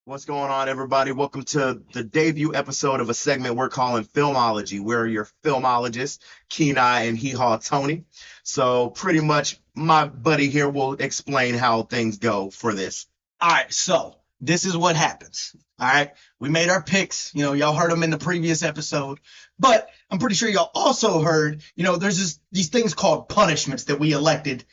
What's going on, everybody? Welcome to the debut episode of a segment we're calling Filmology. We're your filmologists, Keenai and Heehaw Tony. So, pretty much, my buddy here will explain how things go for this. All right, so this is what happens. All right, we made our picks. Y'all heard them in the previous episode, but I'm pretty sure y'all also heard. There's these things called punishments that we elected.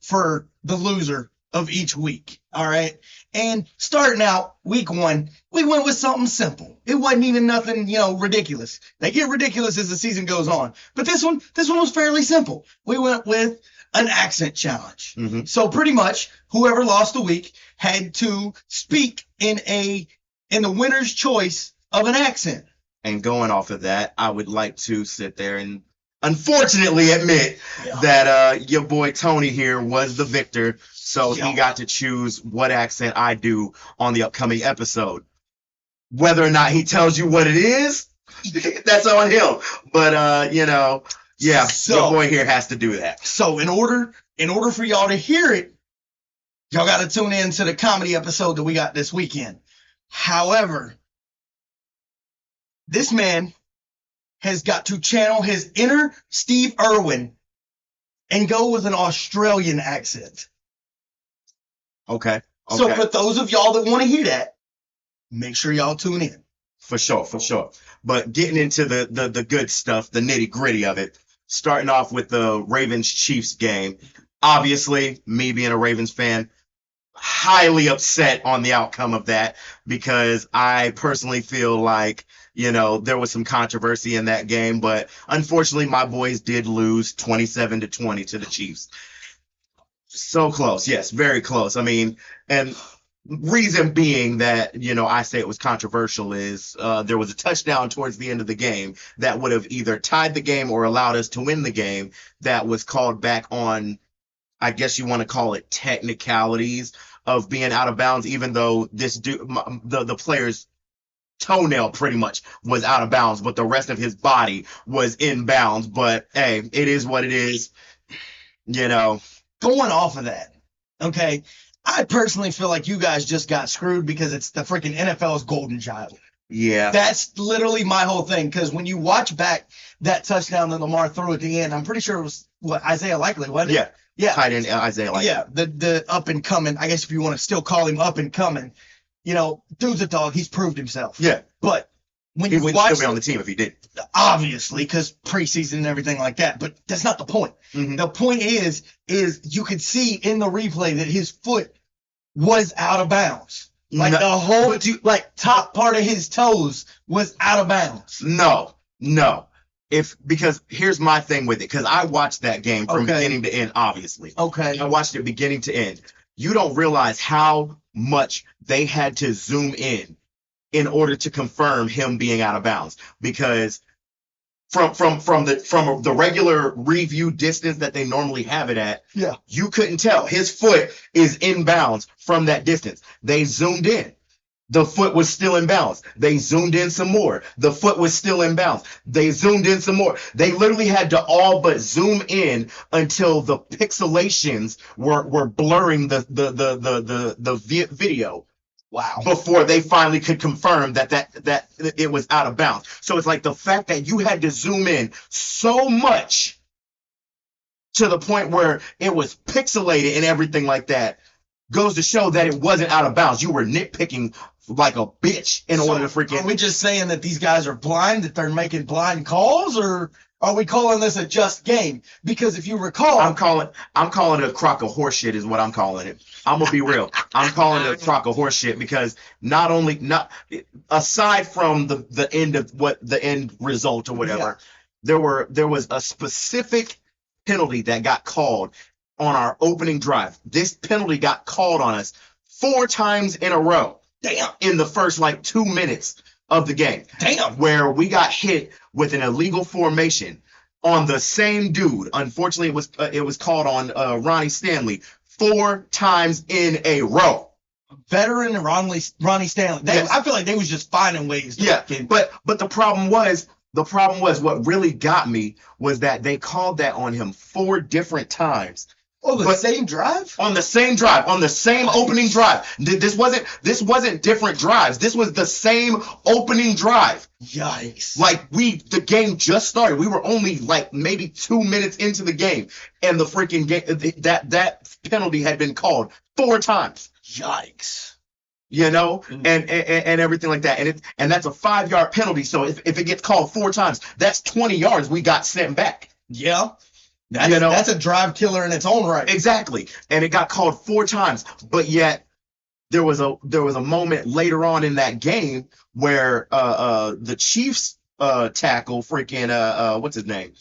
For the loser of each week. All right, and starting out week one, we went with something simple. It wasn't even nothing, ridiculous. They get ridiculous as the season goes on, but this one was fairly simple. We went with an accent challenge. Mhm. So pretty much, whoever lost the week had to speak in the winner's choice of an accent. And going off of that, I would like to sit there and unfortunately admit Yeah. that your boy Tony here was the victor. So Yeah. he got to choose what accent I do on the upcoming episode. Whether or not he tells you what it is, that's on him. But yeah, So- your boy here has to do that. So in order for y'all to hear it, y'all got to tune in to the comedy episode that we got this weekend. However, this man has got to channel his inner Steve Irwin and go with an Australian accent. Okay. So for those of y'all that want to hear that, make sure y'all tune in. For sure. But getting into the good stuff, the nitty gritty of it, starting off with the Ravens Chiefs game. Obviously, me being a Ravens fan, highly upset on the outcome of that because I personally feel like, there was some controversy in that game, but unfortunately my boys did lose 27-20 to the Chiefs. So close. Yes, very close. I mean, and reason being that, I say it was controversial is there was a touchdown towards the end of the game that would have either tied the game or allowed us to win the game that was called back on, I guess you want to call it technicalities of being out of bounds, even though this dude, the player's toenail pretty much was out of bounds, but the rest of his body was in bounds. But hey, it is what it is, Going off of that, okay, I personally feel like you guys just got screwed because it's the freaking NFL's golden child. Yeah. That's literally my whole thing. Because when you watch back that touchdown that Lamar threw at the end, I'm pretty sure it was Isaiah Likely, wasn't it? Yeah. Yeah. Tight end Isaiah Likely. Yeah. The up and coming, I guess if you want to still call him up and coming, dude's a dog. He's proved himself. Yeah. But when He you would watch still be on the team if he did. obviously, because preseason and everything like that. But that's not the point. Mhm. The point is you could see in the replay that his foot was out of bounds. Like No, the whole, but top part of his toes was out of bounds. No. Because here's my thing with it, because I watched that game from Okay. beginning to end, obviously. Okay. I watched it beginning to end. You don't realize how much they had to zoom in order to confirm him being out of bounds. Because from the regular review distance that they normally have it at, Yeah. you couldn't tell. His foot is in bounds from that distance. They zoomed in. The foot was still in bounds. They zoomed in some more. The foot was still in bounds. They zoomed in some more. They literally had to all but zoom in until the pixelations were blurring the video Wow. before they finally could confirm that it was out of bounds. So it's like the fact that you had to zoom in so much to the point where it was pixelated and everything like that goes to show that it wasn't out of bounds. You were nitpicking like a bitch in order to Are freaking. we just saying that these guys are blind, that they're making blind calls, or are we calling this a just game? Because if you recall, I'm calling it a crock of horse shit is what I'm calling it. I'm gonna be real. I'm calling it a crock of horse shit because not aside from the end of what the end result or whatever, there was a specific penalty that got called on our opening drive. This penalty got called on us 4 times in a row. damn, In the first 2 minutes of the game, damn. where we got hit with an illegal formation on the same dude. Unfortunately, it was called on Ronnie Stanley 4 times in a row. Veteran Ronnie Stanley. Yes. I feel like they was just finding ways to Yeah, fucking- but the problem was what really got me was that they called that on him 4 different times Oh, the same drive? On the same drive, on the same opening drive. This wasn't different drives. This was the same opening drive. Yikes. Like the game just started. We were only like maybe 2 minutes into the game, and the freaking game that penalty had been called 4 times. Yikes. You know, and everything like that. And that's a 5-yard penalty. So if it gets called 4 times, that's 20 yards we got sent back. Yeah. That's a drive killer in its own right. Exactly. And it got called 4 times. But yet there was a moment later on in that game where the Chiefs tackle freaking what's his name?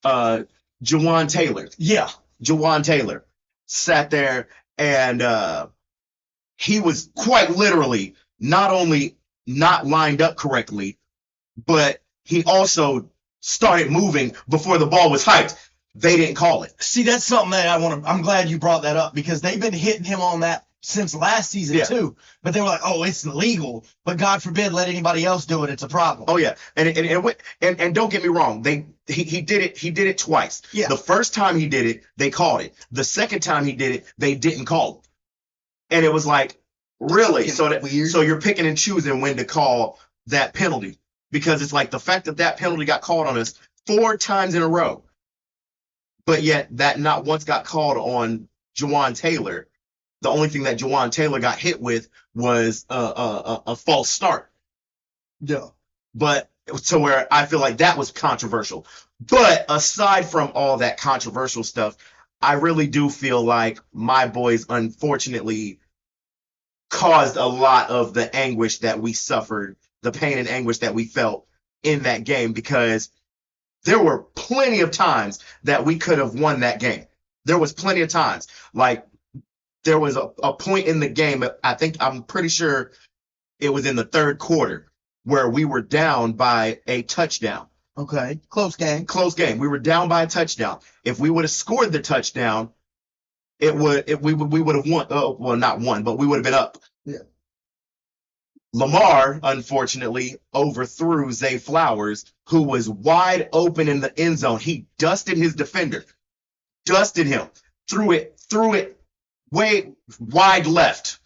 Jawan Taylor. Yeah. Jawan Taylor sat there and he was quite literally not only not lined up correctly, but he also started moving before the ball was hyped. They didn't call it. See, that's something that I'm glad you brought that up, because they've been hitting him on that since last season too. But they were like, oh, it's illegal. But God forbid let anybody else do it. It's a problem. Oh yeah. And don't get me wrong. He did it twice. Yeah. The first time he did it, they called it. The second time he did it, they didn't call it. And it was like, really? So you're picking and choosing when to call that penalty, because it's like the fact that penalty got called on us 4 times in a row. But yet that not once got called on Jawan Taylor. The only thing that Jawan Taylor got hit with was a false start. Yeah. But to where I feel like that was controversial. But aside from all that controversial stuff, I really do feel like my boys unfortunately caused a lot of the anguish that we suffered, the pain and anguish that we felt in that game, because there were plenty of times that we could have won that game. There was plenty of times. Like, there was a point in the game, I'm pretty sure it was in the 3rd quarter, where we were down by a touchdown. Okay. Close game. We were down by a touchdown. If we would have scored the touchdown, we would have won. Well, not won, but we would have been up. Yeah. Lamar, unfortunately, overthrew Zay Flowers, who was wide open in the end zone. He dusted his defender, dusted him, threw it way wide left,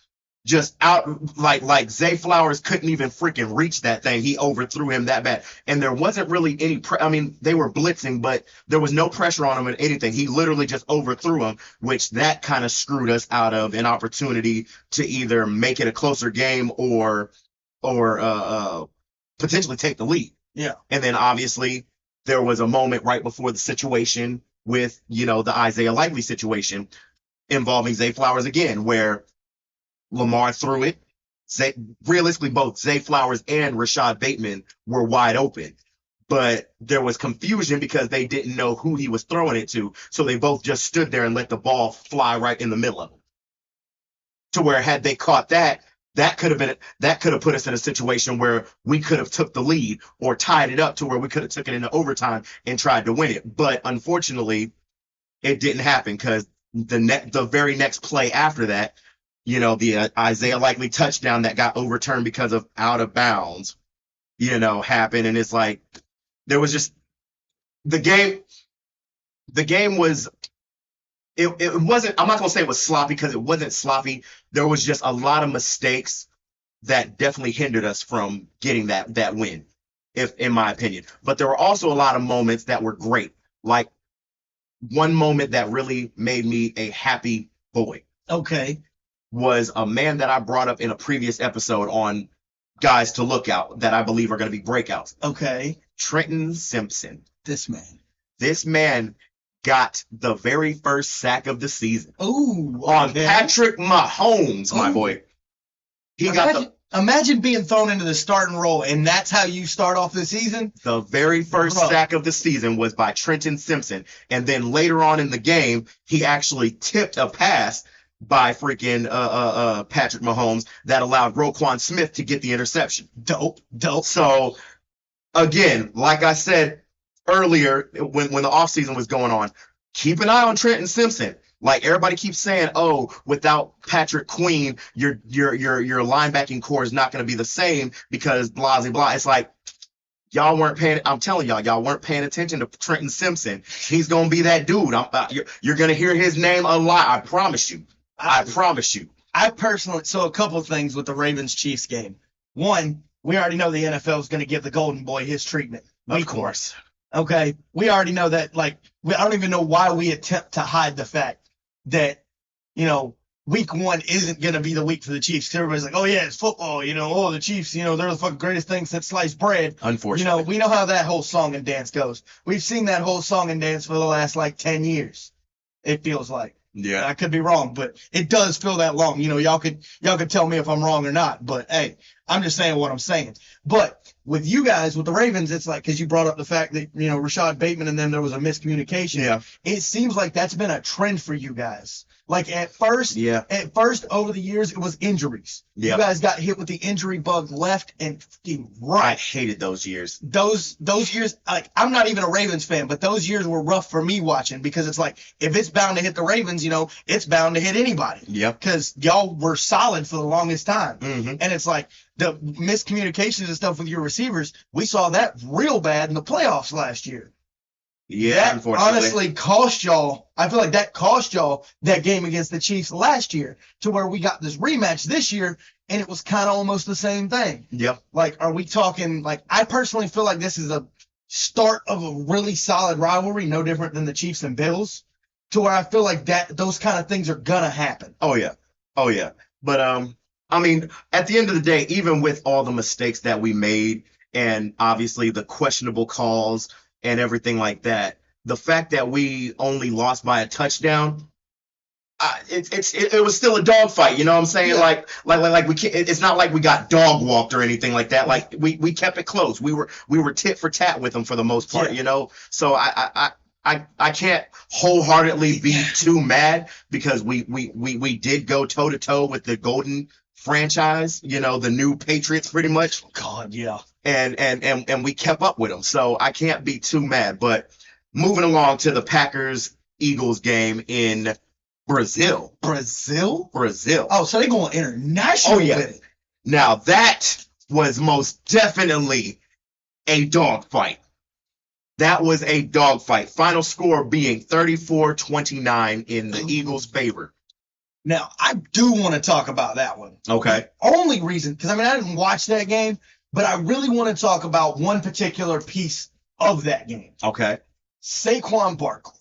just out like Zay Flowers couldn't even freaking reach that thing. He overthrew him that bad, and there wasn't really any. They were blitzing, but there was no pressure on him or anything. He literally just overthrew him, which that kind of screwed us out of an opportunity to either make it a closer game or potentially take the lead. Yeah. And then obviously there was a moment right before the situation with the Isaiah Likely situation involving Zay Flowers again, where Lamar threw it. Realistically, both Zay Flowers and Rashad Bateman were wide open, but there was confusion because they didn't know who he was throwing it to, so they both just stood there and let the ball fly right in the middle of them. To where had they caught that could have put us in a situation where we could have took the lead or tied it up to where we could have took it into overtime and tried to win it. But unfortunately, it didn't happen, because the very next play after that, the Isaiah Likely touchdown that got overturned because of out of bounds, happened. And it's like, there was just the game was, it wasn't, I'm not going to say it was sloppy, because it wasn't sloppy. There was just a lot of mistakes that definitely hindered us from getting that win, in my opinion. But there were also a lot of moments that were great. Like, one moment that really made me a happy boy. Okay. Was a man that I brought up in a previous episode on guys to look out that I believe are going to be breakouts. Okay. Trenton Simpson. This man got the very first sack of the season. Ooh. On Patrick Mahomes, my boy. Imagine being thrown into the starting role, and that's how you start off the season? The very first sack of the season was by Trenton Simpson. And then later on in the game, he actually tipped a pass by freaking Patrick Mahomes that allowed Roquan Smith to get the interception. Dope. So, again, like I said earlier when the offseason was going on, keep an eye on Trenton Simpson. Like, everybody keeps saying, oh, without Patrick Queen, your linebacking core is not going to be the same because blah, blah, blah. It's like, y'all weren't paying. I'm telling y'all weren't paying attention to Trenton Simpson. He's gonna be that dude. You're gonna hear his name a lot. I promise you. I promise you. I personally, so a couple of things with the Ravens Chiefs game. One, we already know the NFL is going to give the Golden Boy his treatment. Of course. Okay, we already know that. Like, I don't even know why we attempt to hide the fact that, week 1 isn't going to be the week for the Chiefs. Everybody's like, oh yeah, it's football. Oh, the Chiefs, they're the fucking greatest thing since sliced bread. Unfortunately, we know how that whole song and dance goes. We've seen that whole song and dance for the last 10 years. It feels like. Yeah, I could be wrong, but it does feel that long. Y'all could tell me if I'm wrong or not. But hey, I'm just saying what I'm saying. But with you guys, with the Ravens, it's like, because you brought up the fact that Rashad Bateman and then there was a miscommunication. Yeah. It seems like that's been a trend for you guys. Like at first over the years it was injuries. Yeah. You guys got hit with the injury bug left and fucking right. I hated those years. Those years, like, I'm not even a Ravens fan, but those years were rough for me watching, because it's like, if it's bound to hit the Ravens, it's bound to hit anybody. Yep. Because y'all were solid for the longest time. Mm-hmm. And it's like the miscommunications and stuff with your receivers, we saw that real bad in the playoffs last year. Yeah, that unfortunately. honestly cost y'all. I feel like that cost y'all that game against the Chiefs last year, to where we got this rematch this year, and it was kind of almost the same thing. Yep. Like, are we talking, like, I personally feel like this is a start of a really solid rivalry, no different than the Chiefs and Bills, to where I feel like that those kind of things are gonna happen. Oh yeah. But I mean, at the end of the day, even with all the mistakes that we made, and obviously the questionable calls and everything like that, the fact that we only lost by a touchdown, it was still a dogfight. You know what I'm saying? Yeah. Like we can't, it's not like we got dog walked or anything like that. Like we kept it close. We were tit for tat with them for the most part. Yeah. So I can't wholeheartedly be too mad, because we did go toe to toe with the golden franchise, the new Patriots, pretty much. God, yeah. And we kept up with them. So I can't be too mad. But moving along to the Packers-Eagles game in Brazil. Brazil? Oh, so they going international with it. Now that was most definitely a dogfight. That was a dogfight. Final score being 34-29 in the Eagles' favor. Now, I do want to talk about that one. Okay. The only reason, because I didn't watch that game, but I really want to talk about one particular piece of that game. Okay. Saquon Barkley.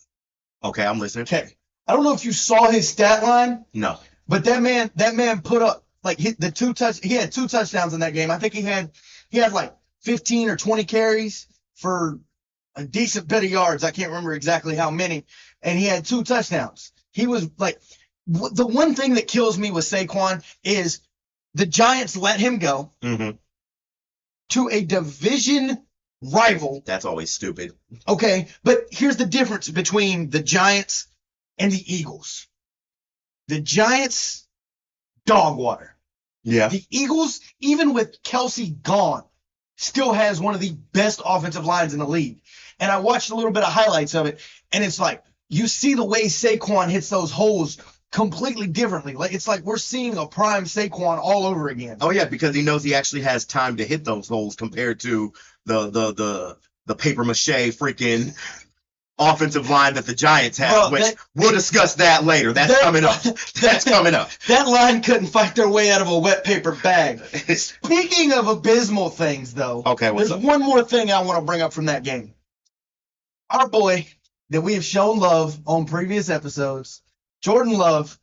Okay, I'm listening. Okay. I don't know if you saw his stat line. No. But that man put up, like, he had 2 touchdowns in that game. I think he had like 15 or 20 carries for a decent bit of yards. I can't remember exactly how many. And he had 2 touchdowns. He was like, the one thing that kills me with Saquon is the Giants let him go to a division rival. That's always stupid. Okay, but here's the difference between the Giants and the Eagles. The Giants, dog water. Yeah. The Eagles, even with Kelsey gone, still has one of the best offensive lines in the league. And I watched a little bit of highlights of it, and it's like, you see the way Saquon hits those holes completely differently. Like, it's like we're seeing a prime Saquon all over again. Oh yeah, because he knows he actually has time to hit those holes compared to the paper mache freaking offensive line that the Giants have, we'll discuss that later. That's coming up. That's coming up. That line couldn't fight their way out of a wet paper bag. Speaking of abysmal things, though, there's one more thing I want to bring up from that game. Our boy that we have shown love on previous episodes, Jordan Love,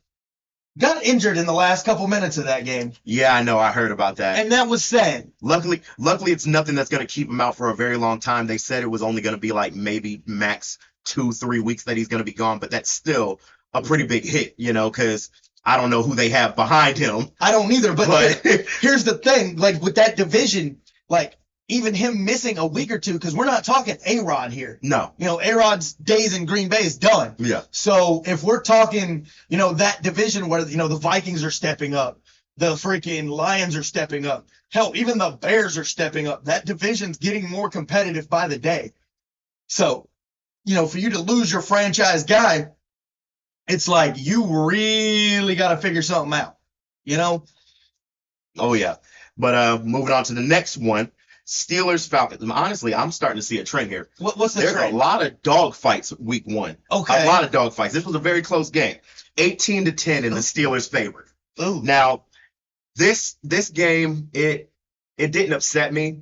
got injured in the last couple minutes of that game. Yeah, I know. I heard about that. And that was sad. Luckily, it's nothing that's going to keep him out for a very long time. They said it was only going to be like maybe max 2-3 weeks that he's going to be gone, but that's still a pretty big hit, because I don't know who they have behind him. I don't either, but here's the thing. Like, with that division, like, even him missing a week or two, because we're not talking A-Rod here. No. A-Rod's days in Green Bay is done. Yeah. So if we're talking, that division where, the Vikings are stepping up, the freaking Lions are stepping up, hell, even the Bears are stepping up, that division's getting more competitive by the day. So, for you to lose your franchise guy, it's like you really got to figure something out, Oh, yeah. But moving on to the next one. Steelers Falcons. Honestly, I'm starting to see a trend here. What's the There's trend? a lot of dog fights week 1. Okay. A lot of dog fights. This was a very close game. 18-10 in the Steelers' favor. Ooh. Now, this game, it didn't upset me,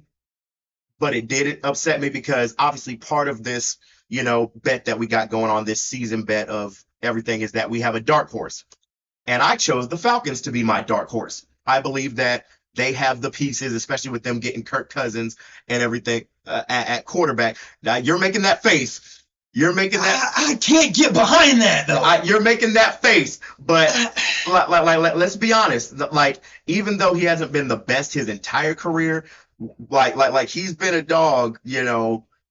but it did upset me because obviously part of this, bet that we got going on, this season bet of everything, is that we have a dark horse. And I chose the Falcons to be my dark horse. I believe that they have the pieces, especially with them getting Kirk Cousins and everything at quarterback. Now, you're making that face. You're making that. I can't get behind that, though. You're making that face. But let's be honest. Like, even though he hasn't been the best his entire career, like he's been a dog,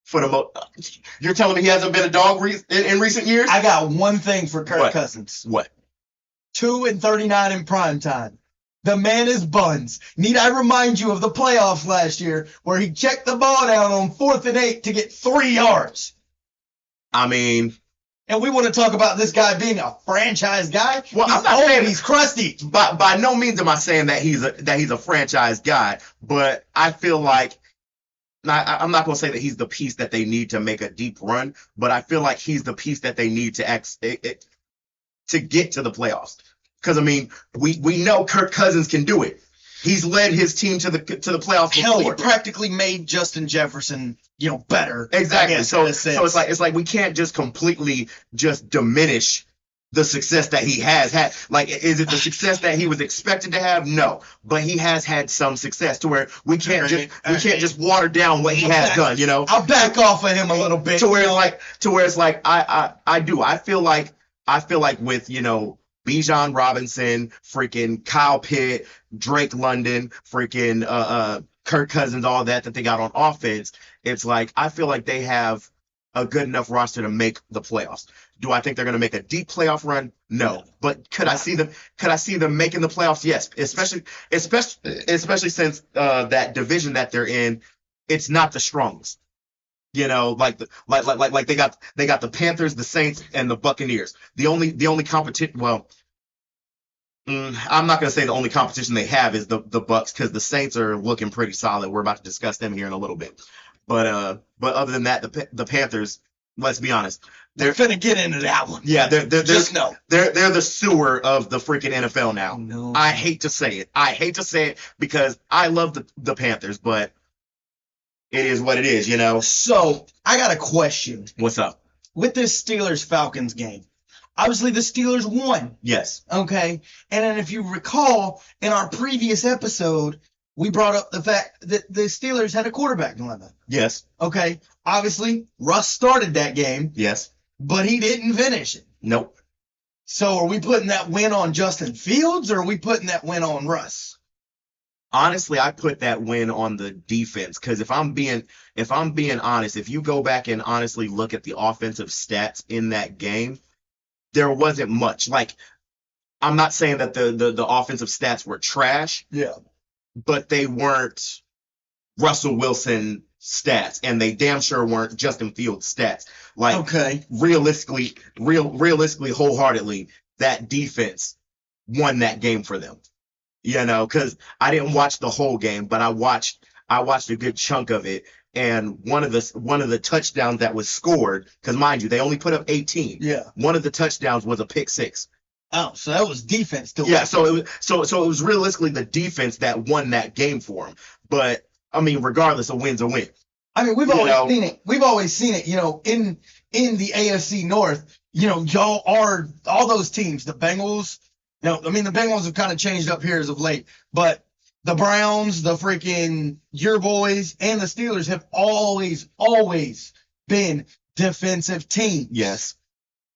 for the most. You're telling me he hasn't been a dog in recent years? I got one thing for Kirk Cousins. What? 2-39 in prime time. The man is buns. Need I remind you of the playoffs last year where he checked the ball down on 4th and 8 to get 3 yards? I mean, and we want to talk about this guy being a franchise guy. Well, I'm not saying he's crusty. By no means am I saying that he's a franchise guy, but I feel like I'm not going to say that he's the piece that they need to make a deep run, but I feel like he's the piece that they need to get to the playoffs. Because I mean, we know Kirk Cousins can do it. He's led his team to the playoffs Hell, before. he practically made Justin Jefferson, better. Exactly. So it's like we can't just completely just diminish the success that he has had. Like, is it the success that he was expected to have? No, but he has had some success to where we can't just water down what he has done. I'll back off of him a little bit. To where it's like I feel like with Bijan Robinson, freaking Kyle Pitt, Drake London, freaking Kirk Cousins, all that they got on offense, it's like I feel like they have a good enough roster to make the playoffs. Do I think they're going to make a deep playoff run? No. But could I see them making the playoffs? Yes. Especially since that division that they're in, it's not the strongest. Like they got the Panthers, the Saints, and the Buccaneers. The only competition. Well, I'm not gonna say the only competition they have is the Bucs, because the Saints are looking pretty solid. We're about to discuss them here in a little bit. But other than that, the Panthers. Let's be honest. They're finna get into that one. Yeah, they're the sewer of the freaking NFL now. No. I hate to say it because I love the Panthers, but it is what it is, So I got a question. What's up? With this Steelers-Falcons game, obviously the Steelers won. Yes. Okay. And then if you recall, in our previous episode, we brought up the fact that the Steelers had a quarterback dilemma. Yes. Okay. Obviously, Russ started that game. Yes. But he didn't finish it. Nope. So are we putting that win on Justin Fields, or are we putting that win on Russ? Honestly, I put that win on the defense, because if I'm being honest, if you go back and honestly look at the offensive stats in that game, there wasn't much. Like, I'm not saying that the offensive stats were trash. Yeah. But they weren't Russell Wilson stats, and they damn sure weren't Justin Fields stats. Like, okay. realistically, wholeheartedly, that defense won that game for them. Because I didn't watch the whole game, but I watched a good chunk of it. And one of the touchdowns that was scored, because mind you, they only put up 18. Yeah. One of the touchdowns was a pick six. Oh, so that was defense too. Yeah, so it was realistically the defense that won that game for them. But I mean, regardless, a win's a win. I mean, we've always seen it. We've always seen it. In the AFC North, y'all are all those teams. The Bengals. The Bengals have kind of changed up here as of late, but the Browns, the freaking your boys, and the Steelers have always been defensive teams. Yes.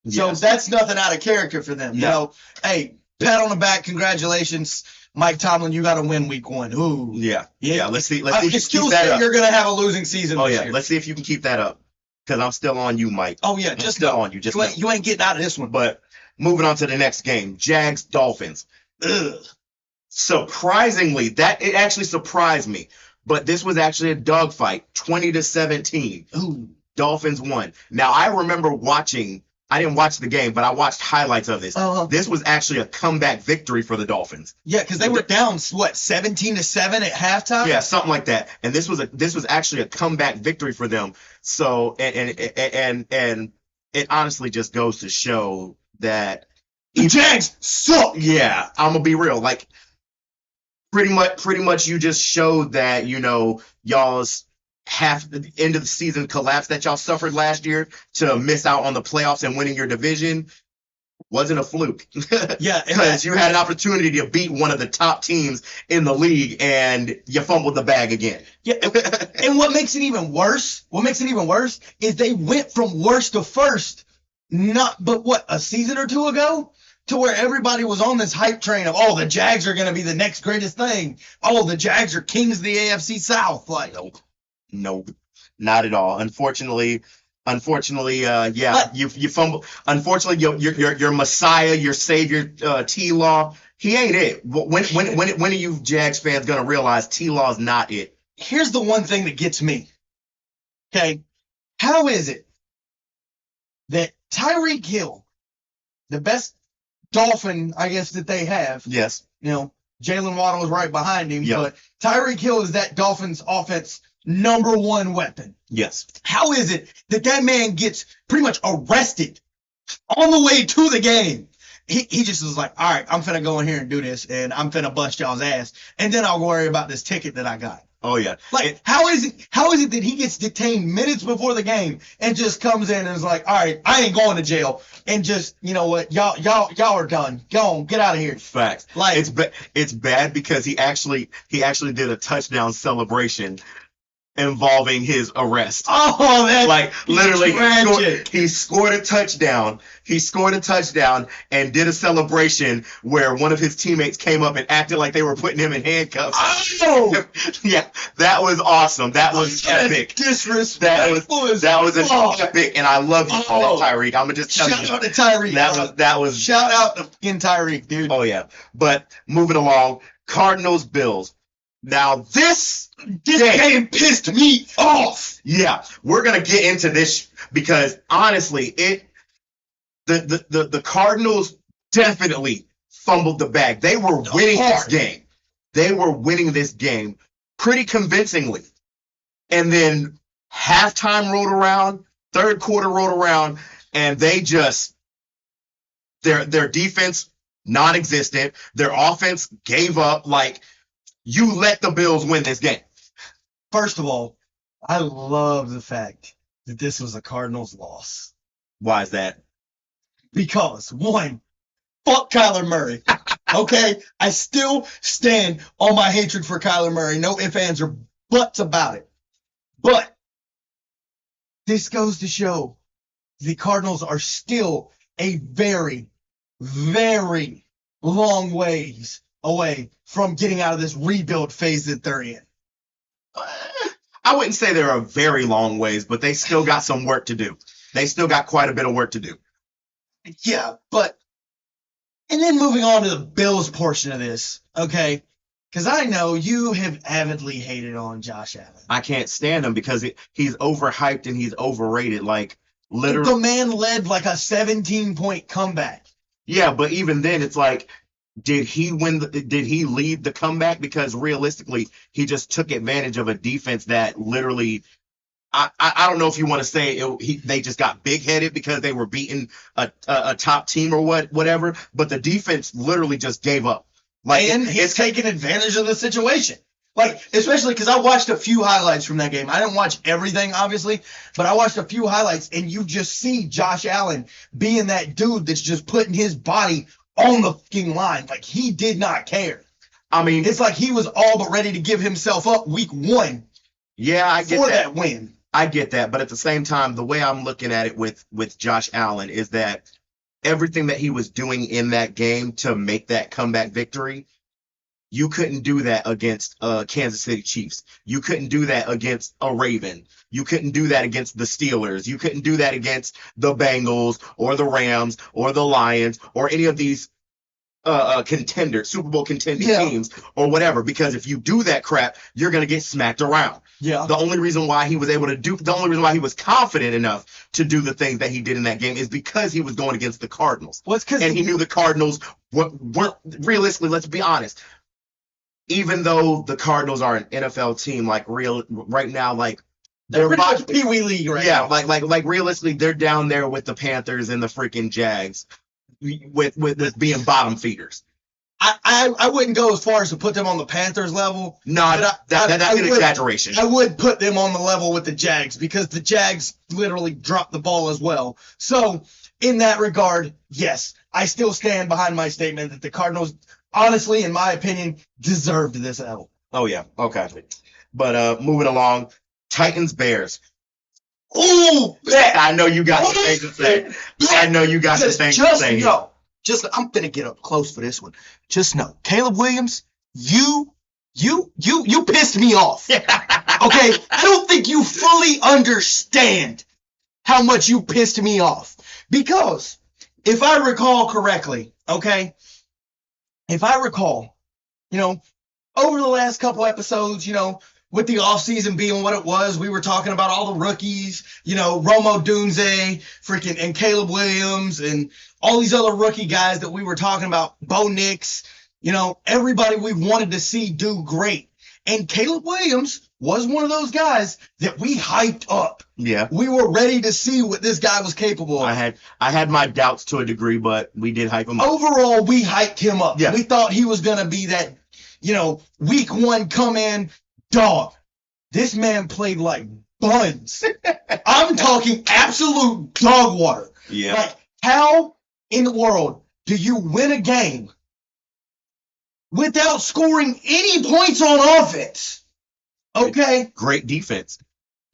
So that's nothing out of character for them. No. Hey, pat on the back, congratulations, Mike Tomlin. You got to win week 1. Ooh. Yeah. Let's see. You still say you're gonna have a losing season. Oh this yeah. year. Let's see if you can keep that up, because I'm still on you, Mike. Oh yeah. Just still on you. Just you ain't getting out of this one. But moving on to the next game, Jags Dolphins. Ugh. Surprisingly, it actually surprised me, but this was actually a dogfight, 20-17. Ooh. Dolphins won. Now I remember watching I didn't watch the game, but I watched highlights of this. This was actually a comeback victory for the Dolphins. Yeah, because they were down 17-7 at halftime. Yeah, something like that. And this was actually a comeback victory for them. So and it honestly just goes to show that the Jags suck. Yeah, I'm gonna be real. Like pretty much you just showed that, y'all's half the end of the season collapse that y'all suffered last year to miss out on the playoffs and winning your division wasn't a fluke. Yeah, because you had an opportunity to beat one of the top teams in the league and you fumbled the bag again. Yeah, and what makes it even worse is they went from worst to first, a season or two ago, to where everybody was on this hype train of, the Jags are going to be the next greatest thing. The Jags are kings of the AFC South. Like, Nope, not at all. Unfortunately, you fumble. Unfortunately, your Messiah, your savior, T-Law, he ain't it. When are you Jags fans gonna realize T-Law's not it? Here's the one thing that gets me. Okay, how is it that Tyreek Hill, the best Dolphin, I guess, that they have? Yes. Jalen Waddle is right behind him, Yep. but Tyreek Hill is that Dolphins offense number one weapon. Yes. How is it that man gets pretty much arrested on the way to the game? He just was like, all right, I'm finna go in here and do this, and I'm finna bust y'all's ass, and then I'll worry about this ticket that I got. Oh yeah. How is it that he gets detained minutes before the game and just comes in and is like, all right, I ain't going to jail, and just, you know what, y'all are done. Go on, get out of here. Facts. Like, it's bad because he actually did a touchdown celebration involving his arrest. Oh, that's like literally tragic. He scored a touchdown. He scored a touchdown and did a celebration where one of his teammates came up and acted like they were putting him in handcuffs. Oh, yeah, that was awesome. That was epic. Disrespectful. That was an epic, and I love you for that, Tyreek. I'm gonna just tell you. Shout out to Tyreek. That was shout out to fucking Tyreek, dude. Oh yeah. But moving along, Cardinals Bills. Now this game pissed me off. Yeah, we're gonna get into this because honestly, the Cardinals definitely fumbled the bag. They were winning this game. They were winning this game pretty convincingly. And then halftime rolled around, third quarter rolled around, and they just their defense non-existent. Their offense gave up. Like, you let the Bills win this game. First of all, I love the fact that this was a Cardinals loss. Why is that? Because, one, fuck Kyler Murray. Okay? I still stand on my hatred for Kyler Murray. No ifs, ands, or buts about it. But this goes to show the Cardinals are still a very, very long ways away from getting out of this rebuild phase that they're in. I wouldn't say they're a very long ways, but they still got some work to do. They still got quite a bit of work to do. Yeah, but, and then moving on to the Bills portion of this, okay? Because I know you have avidly hated on Josh Allen. I can't stand him because he's overhyped and he's overrated. Like, literally. The man led like a 17-point comeback. Yeah, but even then, it's like, did he lead the comeback? Because realistically, he just took advantage of a defense that literally, I don't know if you want to say they just got big-headed because they were beating a top team or whatever, but the defense literally just gave up. Like, and he's taking advantage of the situation. Like, especially because I watched a few highlights from that game. I didn't watch everything, obviously, but I watched a few highlights, and you just see Josh Allen being that dude that's just putting his body on the fucking line. Like, he did not care. I mean, it's like he was all but ready to give himself up week one. Yeah, I get that win. I get that, but at the same time, the way I'm looking at it with Josh Allen is that everything that he was doing in that game to make that comeback victory, you couldn't do that against Kansas City Chiefs. You couldn't do that against a Raven. You couldn't do that against the Steelers. You couldn't do that against the Bengals or the Rams or the Lions or any of these contenders, Super Bowl contending teams or whatever. Because if you do that crap, you're going to get smacked around. Yeah. The only reason why he was confident enough to do the things that he did in that game is because he was going against the Cardinals. And he knew the Cardinals weren't realistically, let's be honest. Even though the Cardinals are an NFL team, like right now, like they're pretty much Pee Wee League right now. Like realistically, they're down there with the Panthers and the freaking Jags, with being bottom feeders. I wouldn't go as far as to put them on the Panthers level. No, that's an exaggeration. I would put them on the level with the Jags because the Jags literally dropped the ball as well. So in that regard, yes, I still stand behind my statement that the Cardinals, honestly, in my opinion, deserved this L. Oh yeah, okay. But moving along, Titans Bears. Ooh, I know you got the thing to say. I know you got the thing to say. I'm gonna get up close for this one. Just know, Caleb Williams, you pissed me off. Okay, I don't think you fully understand how much you pissed me off. Because if I recall correctly, okay, over the last couple episodes, with the offseason being what it was, we were talking about all the rookies, Romo Dunze, freaking, and Caleb Williams, and all these other rookie guys that we were talking about, Bo Nix, everybody we wanted to see do great. And Caleb Williams was one of those guys that we hyped up. Yeah. We were ready to see what this guy was capable of. I had my doubts to a degree, but we did hype him up. Overall, we hyped him up. Yeah. We thought he was going to be that, week one come in, dog. This man played like buns. I'm talking absolute dog water. Yeah. Like, how in the world do you win a game without scoring any points on offense? Okay? Great defense.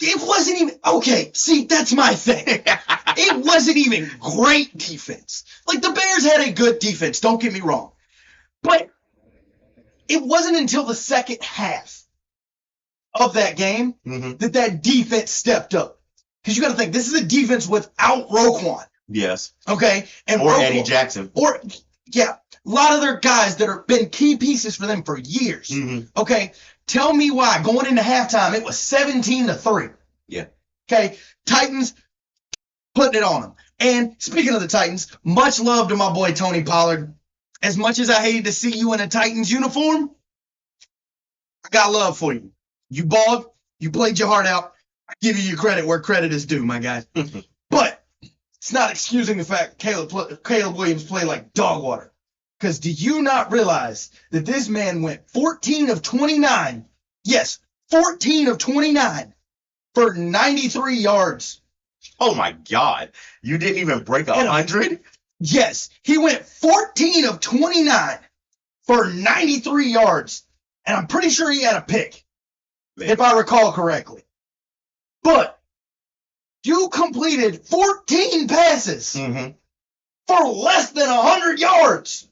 It wasn't even, okay, see, that's my thing. It wasn't even great defense. Like, the Bears had a good defense, don't get me wrong. But it wasn't until the second half of that game that defense stepped up. Because you got to think, this is a defense without Roquan. Yes. Okay? And or Roquan, Eddie Jackson. Or, yeah, a lot of their guys that have been key pieces for them for years. Okay? Tell me why. Going into halftime, it was 17-3. Yeah. Okay? Titans putting it on them. And speaking of the Titans, much love to my boy Tony Pollard. As much as I hated to see you in a Titans uniform, I got love for you. You balled. You played your heart out. I give you your credit where credit is due, my guy. But it's not excusing the fact Caleb Williams played like dog water. Because do you not realize that this man went 14 of 29? Yes, 14 of 29 for 93 yards. Oh, my God. You didn't even break 100? Yes, he went 14 of 29 for 93 yards. And I'm pretty sure he had a pick, if I recall correctly. But you completed 14 passes for less than 100 yards.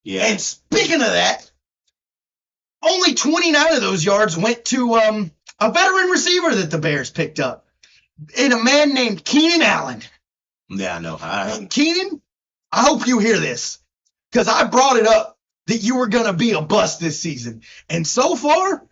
Yeah. And speaking of that, only 29 of those yards went to a veteran receiver that the Bears picked up. And a man named Keenan Allen. Yeah, I know. And Keenan, I hope you hear this, because I brought it up that you were going to be a bust this season. And so far,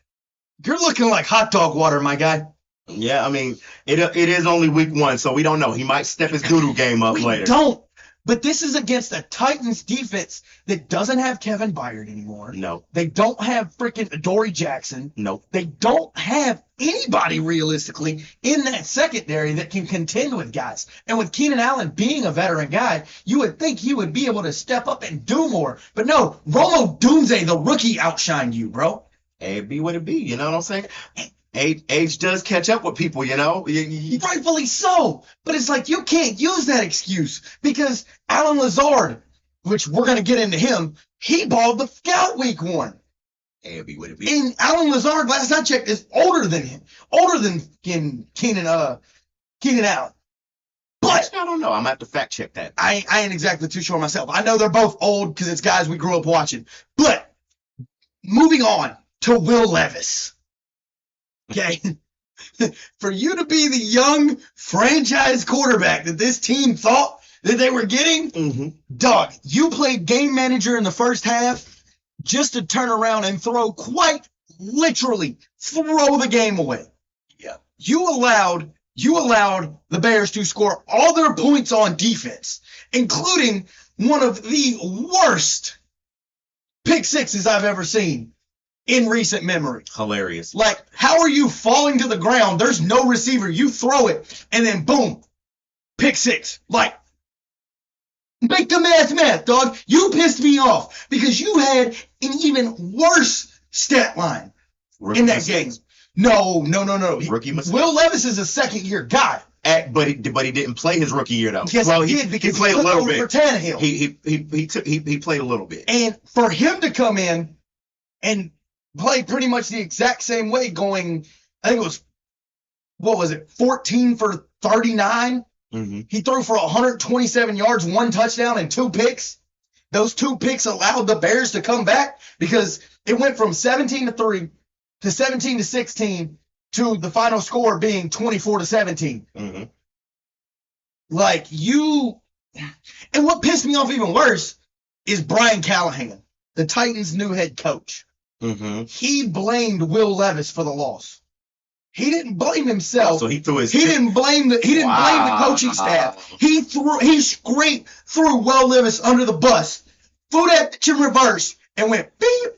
you're looking like hot dog water, my guy. Yeah, I mean, it is only week one, so we don't know. He might step his doo-doo game up later. We don't. But this is against a Titans defense that doesn't have Kevin Byard anymore. No. They don't have freaking Adoree Jackson. No. They don't have anybody realistically in that secondary that can contend with guys. And with Keenan Allen being a veteran guy, you would think he would be able to step up and do more. But no, Romo Dunze, the rookie, outshined you, bro. It'd be what it be, you know what I'm saying? Age does catch up with people, you know? Rightfully so. But it's like you can't use that excuse because Alan Lazard, which we're going to get into him, he balled the scout week one. It'd be what it be. And Alan Lazard, last I checked, is older than him. Older than Keenan Allen. But I don't know. I'm going to have to fact check that. I ain't exactly too sure myself. I know they're both old because it's guys we grew up watching. But moving on to Will Levis. Okay, for you to be the young franchise quarterback that this team thought that they were getting, dog, you played game manager in the first half just to turn around and throw quite literally throw the game away. Yeah. You allowed the Bears to score all their points on defense, including one of the worst pick sixes I've ever seen in recent memory. Hilarious. Like, how are you falling to the ground? There's no receiver. You throw it, and then boom, pick six. Like, make the math, dog. You pissed me off because you had an even worse stat line Rookie in that mistakes. game. No. Rookie mistakes. Will Levis is a second-year guy. But he didn't play his rookie year though. Yes, well, he did because he played a took little over bit. for Tannehill. He played a little bit. And for him to come in and play pretty much the exact same way, going, I think it was, what was it, 14 for 39? Mm-hmm. He threw for 127 yards, 1 touchdown, and 2 picks. Those 2 picks allowed the Bears to come back because it went from 17-3 to 17-16 to the final score being 24-17. Mm-hmm. Like, and what pissed me off even worse is Brian Callahan, the Titans' new head coach. Mm-hmm. He blamed Will Levis for the loss. He didn't blame himself. So he threw his. He didn't blame the coaching staff. He scraped threw Will Levis under the bus, threw that bitch in reverse, and went beep,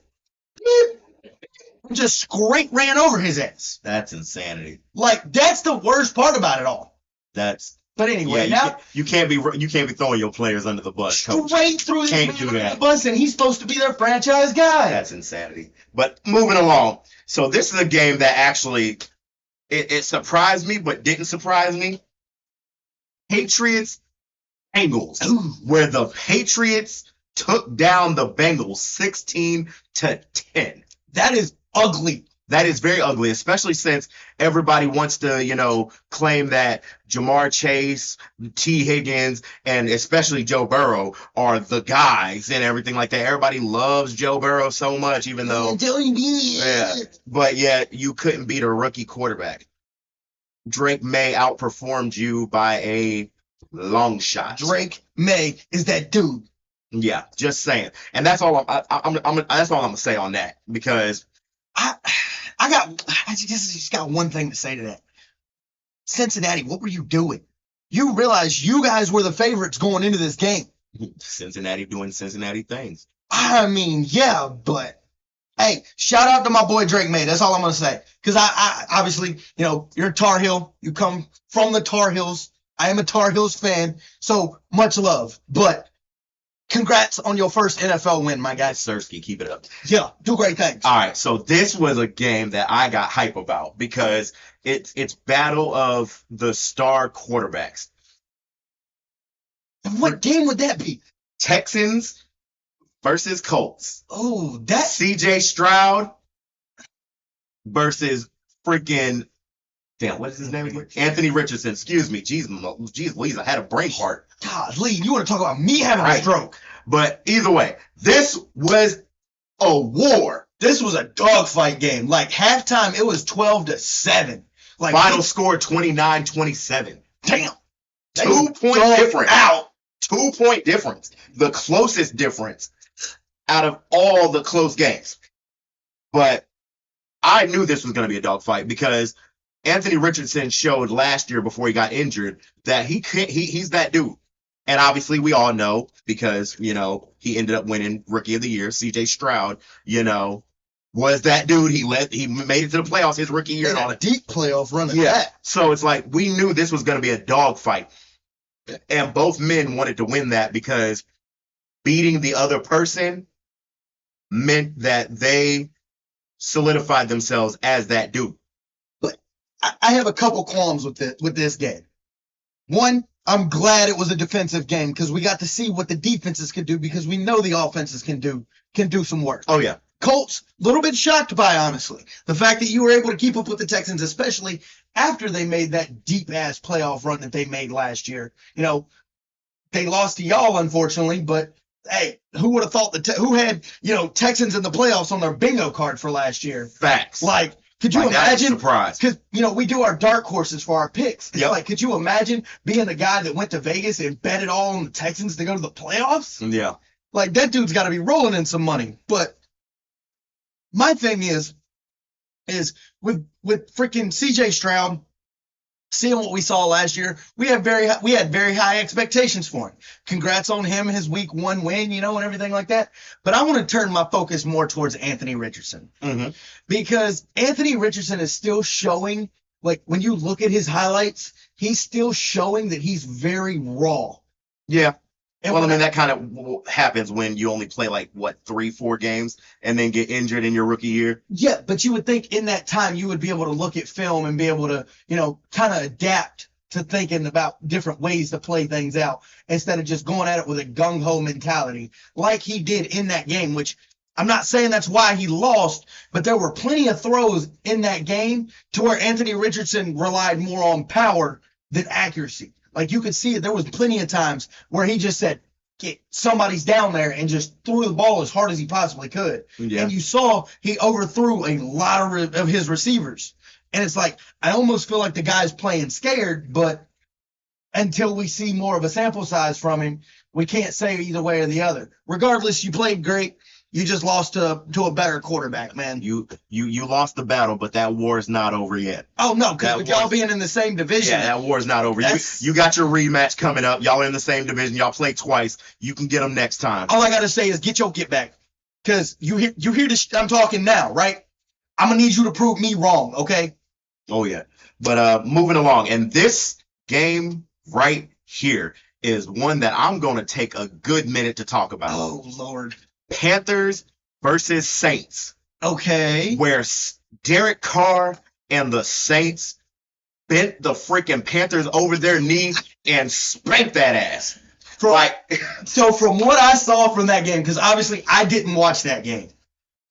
beep, and just straight ran over his ass. That's insanity. Like, that's the worst part about it all. But anyway, you can't be throwing your players under the bus. Coach. Straight through this Can't man do under that. the bus, and he's supposed to be their franchise guy. That's insanity. But moving along. So this is a game that actually it surprised me, but didn't surprise me. Patriots Bengals, where the Patriots took down the Bengals 16-10. That is ugly. That is very ugly, especially since everybody wants to, claim that Jamar Chase, T. Higgins, and especially Joe Burrow are the guys and everything like that. Everybody loves Joe Burrow so much, even though, but yet you couldn't beat a rookie quarterback. Drake May outperformed you by a long shot. Drake May is that dude. Yeah, just saying. And that's all that's all I'm gonna say on that because I just got one thing to say to that. Cincinnati, what were you doing? You realize you guys were the favorites going into this game. Cincinnati doing Cincinnati things. I mean, yeah, but hey, shout out to my boy Drake May. That's all I'm gonna say. Because I obviously, you're a Tar Heel. You come from the Tar Heels. I am a Tar Heels fan, so much love. But congrats on your first NFL win, my guy. Sersky, keep it up. Yeah, do great things. All right, so this was a game that I got hype about because it's battle of the star quarterbacks. What game would that be? Texans versus Colts. Oh, that C.J. Stroud versus freaking what is his name again? Anthony Richardson. Excuse me. Jeez Louise, I had a brain fart. God, Lee, you want to talk about me having a stroke? But either way, this was a war. This was a dogfight game. Like halftime, it was 12-7. Like final score 29-27. Damn. 2-point difference. 2-point difference. The closest difference out of all the close games. But I knew this was going to be a dogfight because Anthony Richardson showed last year before he got injured that he's that dude. And obviously we all know because, he ended up winning Rookie of the Year. C.J. Stroud, was that dude. He made it to the playoffs his rookie year. On a deep playoff run. Yeah. So it's like we knew this was going to be a dogfight. And both men wanted to win that because beating the other person meant that they solidified themselves as that dude. But I have a couple qualms with this game. One, I'm glad it was a defensive game because we got to see what the defenses can do because we know the offenses can do some work. Oh, yeah. Colts, a little bit shocked by, honestly, the fact that you were able to keep up with the Texans, especially after they made that deep-ass playoff run that they made last year. They lost to y'all, unfortunately, but, hey, who would have thought who had, Texans in the playoffs on their bingo card for last year? Facts. Like, could you imagine? Surprise. Because, we do our dark horses for our picks. It's yep. like, could you imagine being the guy that went to Vegas and bet it all on the Texans to go to the playoffs? Yeah. Like, that dude's got to be rolling in some money. But my thing is, is with freaking CJ Stroud. Seeing what we saw last year, we had very high expectations for him. Congrats on him, his week 1 win, and everything like that. But I want to turn my focus more towards Anthony Richardson, because Anthony Richardson is still showing, like when you look at his highlights, he's still showing that he's very raw. Yeah. And well, I mean, that kind of happens when you only play 3-4 games and then get injured in your rookie year. Yeah, but you would think in that time you would be able to look at film and be able to, kind of adapt to thinking about different ways to play things out instead of just going at it with a gung-ho mentality like he did in that game, which I'm not saying that's why he lost, but there were plenty of throws in that game to where Anthony Richardson relied more on power than accuracy. Like you could see it, there was plenty of times where he just said, somebody's down there, and just threw the ball as hard as he possibly could. Yeah. And you saw he overthrew a lot of his receivers. And it's like, I almost feel like the guy's playing scared, but until we see more of a sample size from him, we can't say either way or the other. Regardless, you played great. You just lost to a better quarterback, man. You lost the battle, but that war is not over yet. Oh, no, because with y'all being in the same division. Yeah, that war is not over. You got your rematch coming up. Y'all are in the same division. Y'all play twice. You can get them next time. All I got to say is get back. Because you hear this I'm talking now, right? I'm going to need you to prove me wrong, okay? Oh, yeah. But moving along. And this game right here is one that I'm going to take a good minute to talk about. Oh, Lord. Panthers versus Saints. Okay. Where Derek Carr and the Saints bent the freaking Panthers over their knees and spanked that ass. So from what I saw from that game, because obviously I didn't watch that game,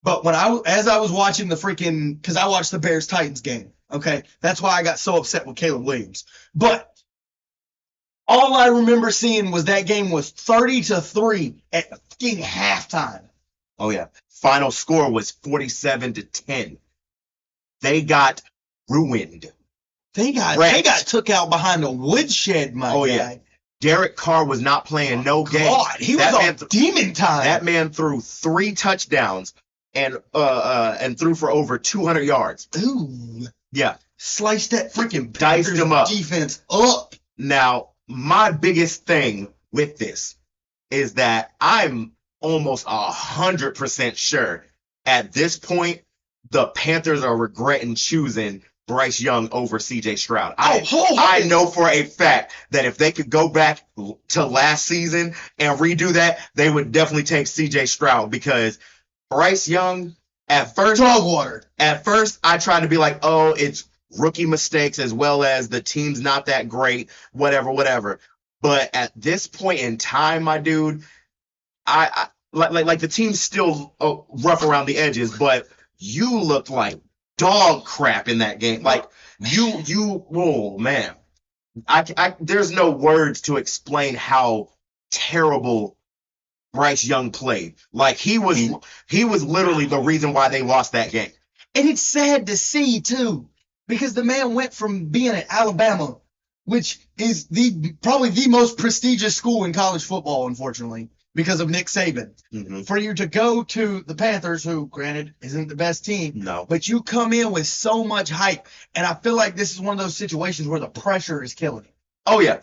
but as I was watching because I watched the Bears-Titans game, okay? That's why I got so upset with Caleb Williams. But all I remember seeing was that game was 30-3 at fucking halftime. Oh, yeah. Final score was 47-10. They got ruined. They got took out behind a woodshed, my guy. Yeah. Derek Carr was not playing no game. God, he was on demon time. That man threw 3 touchdowns and threw for over 200 yards. Ooh. Yeah. Sliced that freaking diced him up. Defense up. Now, my biggest thing with this is that I'm almost 100% sure at this point the Panthers are regretting choosing Bryce Young over CJ Stroud. I know for a fact that if they could go back to last season and redo that, they would definitely take CJ Stroud, because Bryce Young, at first, dog water. At first, I tried to be like, oh, it's rookie mistakes as well as the team's not that great, whatever. But at this point in time, my dude, I like the team's still rough around the edges, but you looked like dog crap in that game. Like oh man, there's no words to explain how terrible Bryce Young played. Like he was literally the reason why they lost that game. And it's sad to see too, because the man went from being at Alabama, which is probably the most prestigious school in college football, unfortunately, because of Nick Saban. Mm-hmm. For you to go to the Panthers, who, granted, isn't the best team, no, but you come in with so much hype, and I feel like this is one of those situations where the pressure is killing him. Oh yeah,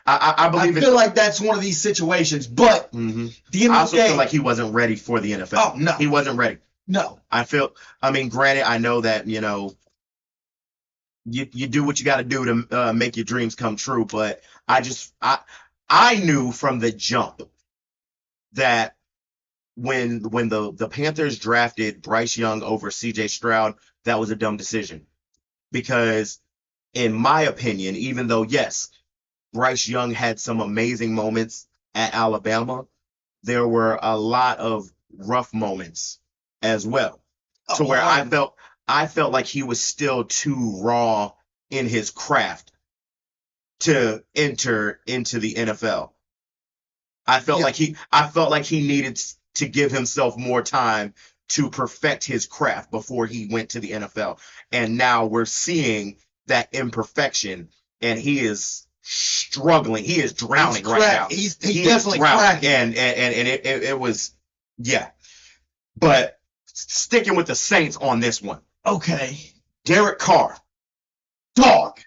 I believe. I feel like that's one of these situations, but I also feel like he wasn't ready for the NFL. Oh no, he wasn't ready. No, I mean, granted, I know that you do what you got to do to make your dreams come true, but I knew from the jump that when the Panthers drafted Bryce Young over CJ Stroud, that was a dumb decision. Because in my opinion, even though, yes, Bryce Young had some amazing moments at Alabama, there were a lot of rough moments as well. To where I felt like he was still too raw in his craft to enter into the NFL. I felt like he needed to give himself more time to perfect his craft before he went to the NFL. And now we're seeing that imperfection, and he is struggling. He is drowning right now. He's definitely cracking. And it was, yeah. But sticking with the Saints on this one, Okay. Derek Carr. Dog.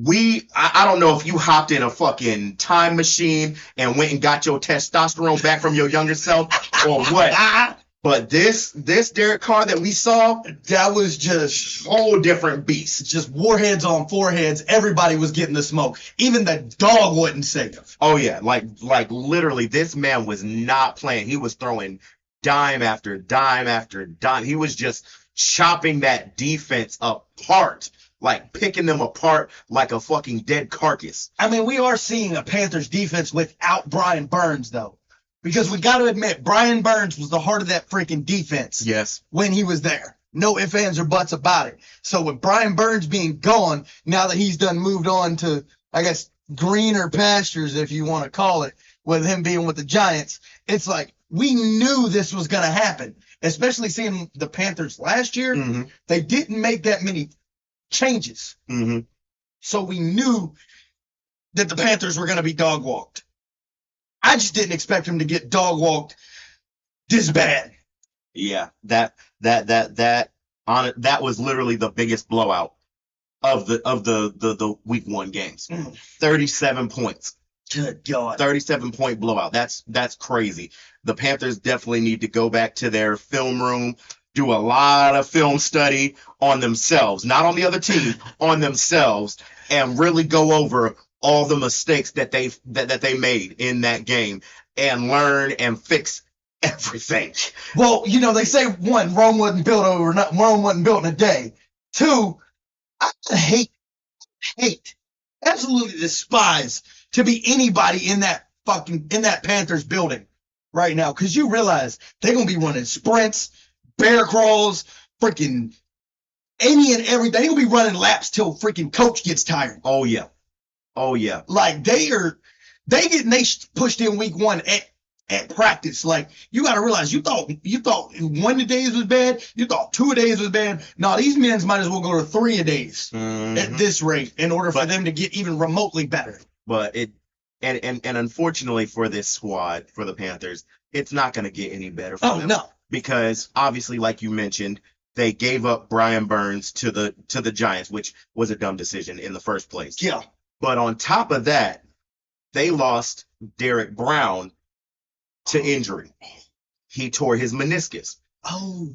I don't know if you hopped in a fucking time machine and went and got your testosterone back from your younger self or what. But this Derek Carr that we saw, that was just whole different beast. Just warheads on foreheads. Everybody was getting the smoke. Even the dog wasn't safe. Oh yeah, like literally, this man was not playing. He was throwing dime after dime after dime. He was just chopping that defense apart, like picking them apart like a fucking dead carcass. I mean, we are seeing a Panthers defense without Brian Burns, though. Because we got to admit, Brian Burns was the heart of that freaking defense. Yes. When he was there. No ifs, ands, or buts about it. So with Brian Burns being gone, now that he's done moved on to, I guess, greener pastures, if you want to call it, with him being with the Giants, it's like we knew this was going to happen. Especially seeing the Panthers last year, they didn't make that many changes. So we knew that the Panthers were going to be dog walked. I just didn't expect him to get dog walked this bad. Yeah, that was literally the biggest blowout of the week 1 games. 37 points. Good God. 37-point blowout. That's crazy. The Panthers definitely need to go back to their film room, do a lot of film study on themselves, not on the other team, on themselves, and really go over all the mistakes that they made in that game and learn and fix everything. Well, you know, they say one, Rome wasn't built in a day. 2, I hate, absolutely despise to be anybody in that Panthers building right now, because you realize they're gonna be running sprints, bear crawls, freaking any and everything. They're gonna be running laps till freaking coach gets tired. Oh yeah. Like they pushed in week 1 at practice. Like, you got to realize, you thought 1 a days was bad. You thought 2 a days was bad. No, these men might as well go to 3 a days at this rate in order for them to get even remotely better. But and unfortunately for this squad, for the Panthers, it's not going to get any better for them. No. Because obviously, like you mentioned, they gave up Brian Burns to the Giants, which was a dumb decision in the first place. Yeah. But on top of that, they lost Derek Brown to injury. He tore his meniscus. Oh.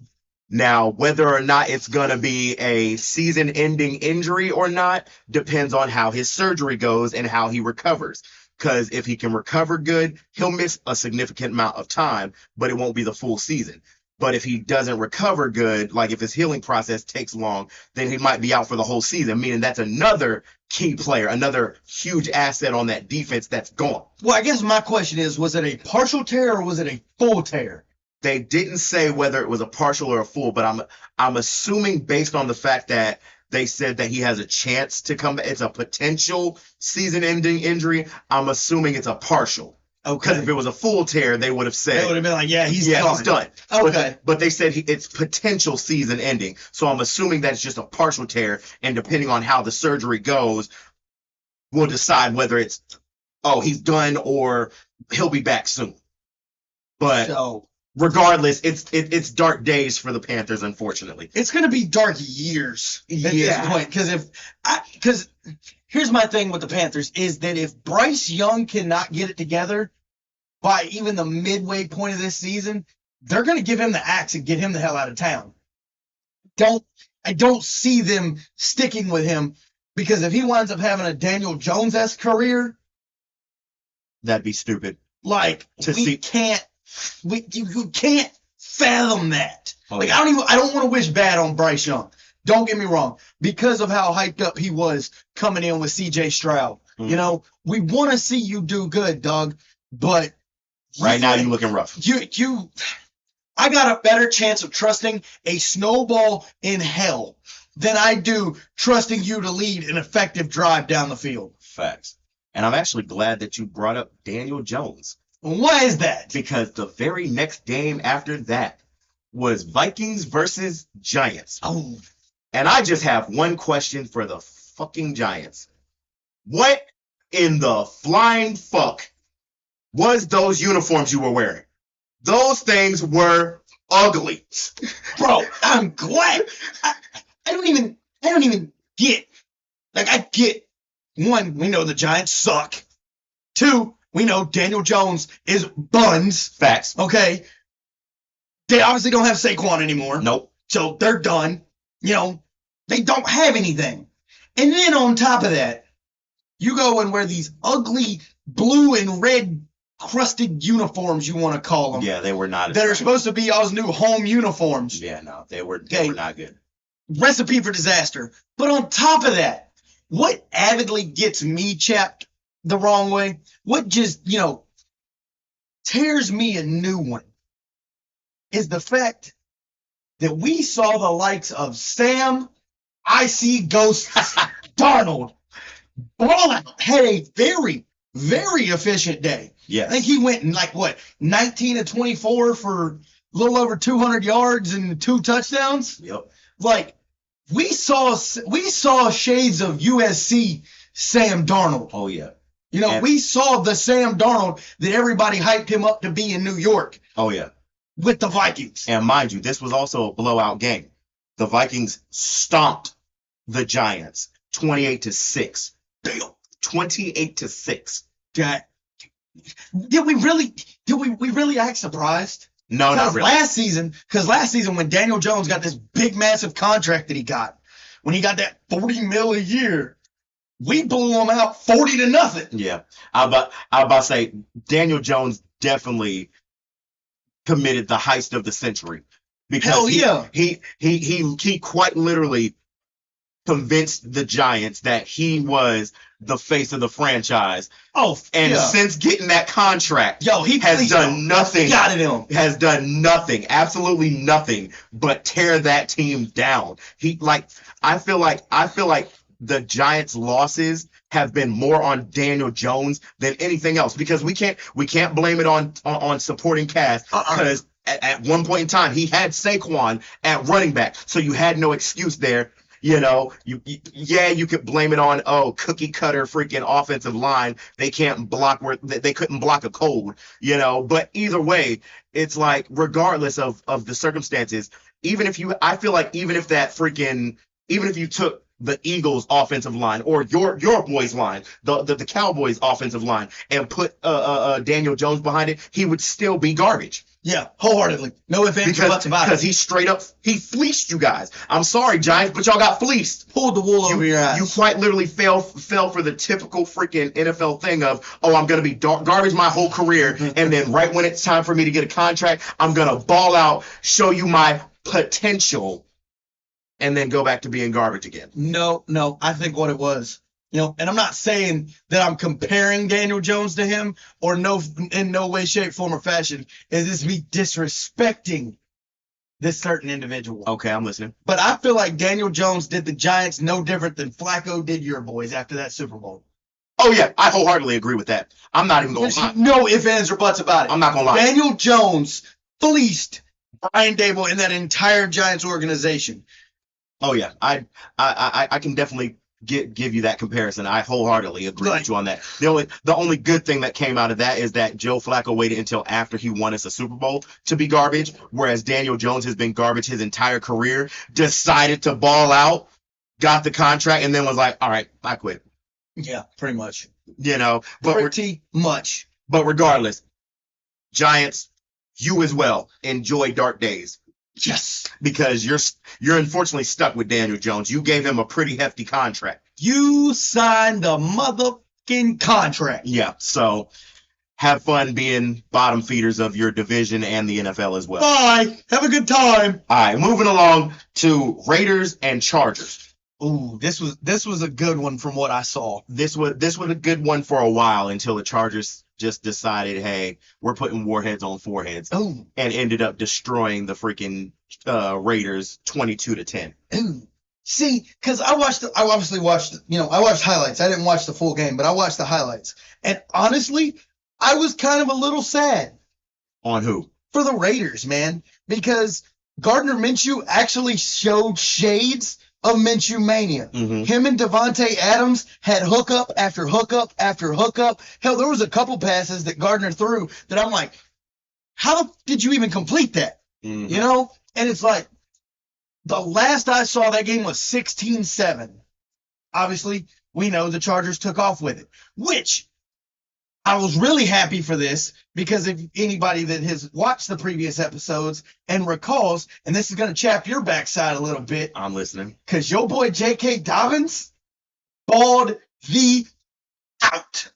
Now, whether or not it's going to be a season-ending injury or not depends on how his surgery goes and how he recovers. Because if he can recover good, he'll miss a significant amount of time, but it won't be the full season. But if he doesn't recover good, like if his healing process takes long, then he might be out for the whole season, meaning that's another key player, another huge asset on that defense that's gone. Well, I guess my question is, was it a partial tear or was it a full tear? They didn't say whether it was a partial or a full, but I'm assuming based on the fact that they said that he has a chance to come back, it's a potential season-ending injury. I'm assuming it's a partial. Okay. Because if it was a full tear, they would have said. They would have been like, he's done. Okay. But they said it's potential season ending. So I'm assuming that it's just a partial tear. And depending on how the surgery goes, we'll decide whether it's, he's done or he'll be back soon. But regardless, it's dark days for the Panthers, unfortunately. It's going to be dark years at this point. Because here's my thing with the Panthers is that if Bryce Young cannot get it together by even the midway point of this season, they're going to give him the axe and get him the hell out of town. I don't see them sticking with him, because if he winds up having a Daniel Jones-esque career, that'd be stupid. Like, you can't fathom that. Like, I don't want to wish bad on Bryce Young. Don't get me wrong, because of how hyped up he was coming in with C.J. Stroud. You know, we want to see you do good, dog. But right now, you're looking rough. I got a better chance of trusting a snowball in hell than I do trusting you to lead an effective drive down the field. Facts. And I'm actually glad that you brought up Daniel Jones. Why is that? Because the very next game after that was Vikings versus Giants. Oh. And I just have one question for the fucking Giants. What in the flying fuck was those uniforms you were wearing? Those things were ugly. Bro, I'm glad. I don't even get. Like, I get, one, we know the Giants suck. Two, we know Daniel Jones is buns. Facts. Okay. They obviously don't have Saquon anymore. Nope. So they're done. You know, they don't have anything. And then on top of that, you go and wear these ugly blue and red crusted uniforms, you want to call them. Yeah, they were not. That are supposed to be y'all's new home uniforms. Yeah, no, they were not good. Recipe for disaster. But on top of that, what avidly gets me chapped the wrong way, what just, tears me a new one, is the fact that we saw the likes of Sam, I see ghosts, Darnold, ball out, had a very, very efficient day. Yeah. I think he went in 19 to 24 for a little over 200 yards and 2 touchdowns. Yep. We saw shades of USC Sam Darnold. Oh yeah. We saw the Sam Darnold that everybody hyped him up to be in New York. Oh yeah. With the Vikings. And mind you, this was also a blowout game. The Vikings stomped the Giants 28-6. Damn. 28-6. Did we really act surprised? No, not really. Last season when Daniel Jones got this big massive contract that he got, when he got that $40 million a year, we blew him out 40-0. Yeah. I was about to say Daniel Jones definitely committed the heist of the century. Because he quite literally convinced the Giants that he was the face of the franchise. Since getting that contract, he has done nothing. Has done nothing, absolutely nothing, but tear that team down. I feel like the Giants' losses have been more on Daniel Jones than anything else, because we can't blame it on supporting cast, because at one point in time he had Saquon at running back, so you had no excuse there. You could blame it on cookie cutter freaking offensive line. They can't block they couldn't block a cold. But either way, it's like regardless of the circumstances, even if you took the Eagles offensive line or your boys line, the Cowboys offensive line, and put Daniel Jones behind it, he would still be garbage. Yeah, wholeheartedly. No ifs, ands, or buts about it. Because he fleeced you guys. I'm sorry, Giants, but y'all got fleeced. Pulled the wool over your eyes. You quite literally fell for the typical freaking NFL thing of, I'm going to be garbage my whole career, and then right when it's time for me to get a contract, I'm going to ball out, show you my potential, and then go back to being garbage again. No, I think what it was, and I'm not saying that I'm comparing Daniel Jones to him, or in no way, shape, form, or fashion is this me disrespecting this certain individual. Okay, I'm listening. But I feel like Daniel Jones did the Giants no different than Flacco did your boys after that Super Bowl. Oh yeah, I wholeheartedly agree with that. I'm not even going to lie. No ifs, ands, or buts about it. I'm not going to lie. Daniel Jones fleeced Brian Daboll and that entire Giants organization. Oh yeah, I can definitely give you that comparison. I wholeheartedly agree with you on that. The only good thing that came out of that is that Joe Flacco waited until after he won us a Super Bowl to be garbage, whereas Daniel Jones has been garbage his entire career. Decided to ball out, got the contract, and then was like, all right, I quit. Yeah, pretty much. Pretty much. But regardless, Giants, you as well, enjoy dark days. Yes. Because you're unfortunately stuck with Daniel Jones. You gave him a pretty hefty contract. You signed the motherfucking contract. Yeah. So have fun being bottom feeders of your division and the NFL as well. Bye. Have a good time. All right. Moving along to Raiders and Chargers. Ooh, this was a good one from what I saw. This was a good one for a while until the Chargers just decided, hey, we're putting warheads on foreheads. Ooh. And ended up destroying the freaking Raiders 22-10. Ooh. See, because I watched highlights. I didn't watch the full game, but I watched the highlights. And honestly, I was kind of a little sad. On who? For the Raiders, man. Because Gardner Minshew actually showed shades of Minshew mania. Mm-hmm. Him and Devontae Adams had hookup after hookup after hookup. Hell, there was a couple passes that Gardner threw that I'm like, how did you even complete that? Mhm. You know? And it's like, the last I saw that game was 16-7. Obviously, we know the Chargers took off with it, which I was really happy for this because if anybody that has watched the previous episodes and recalls, and this is going to chap your backside a little bit, I'm listening. because your boy J.K. Dobbins balled the out.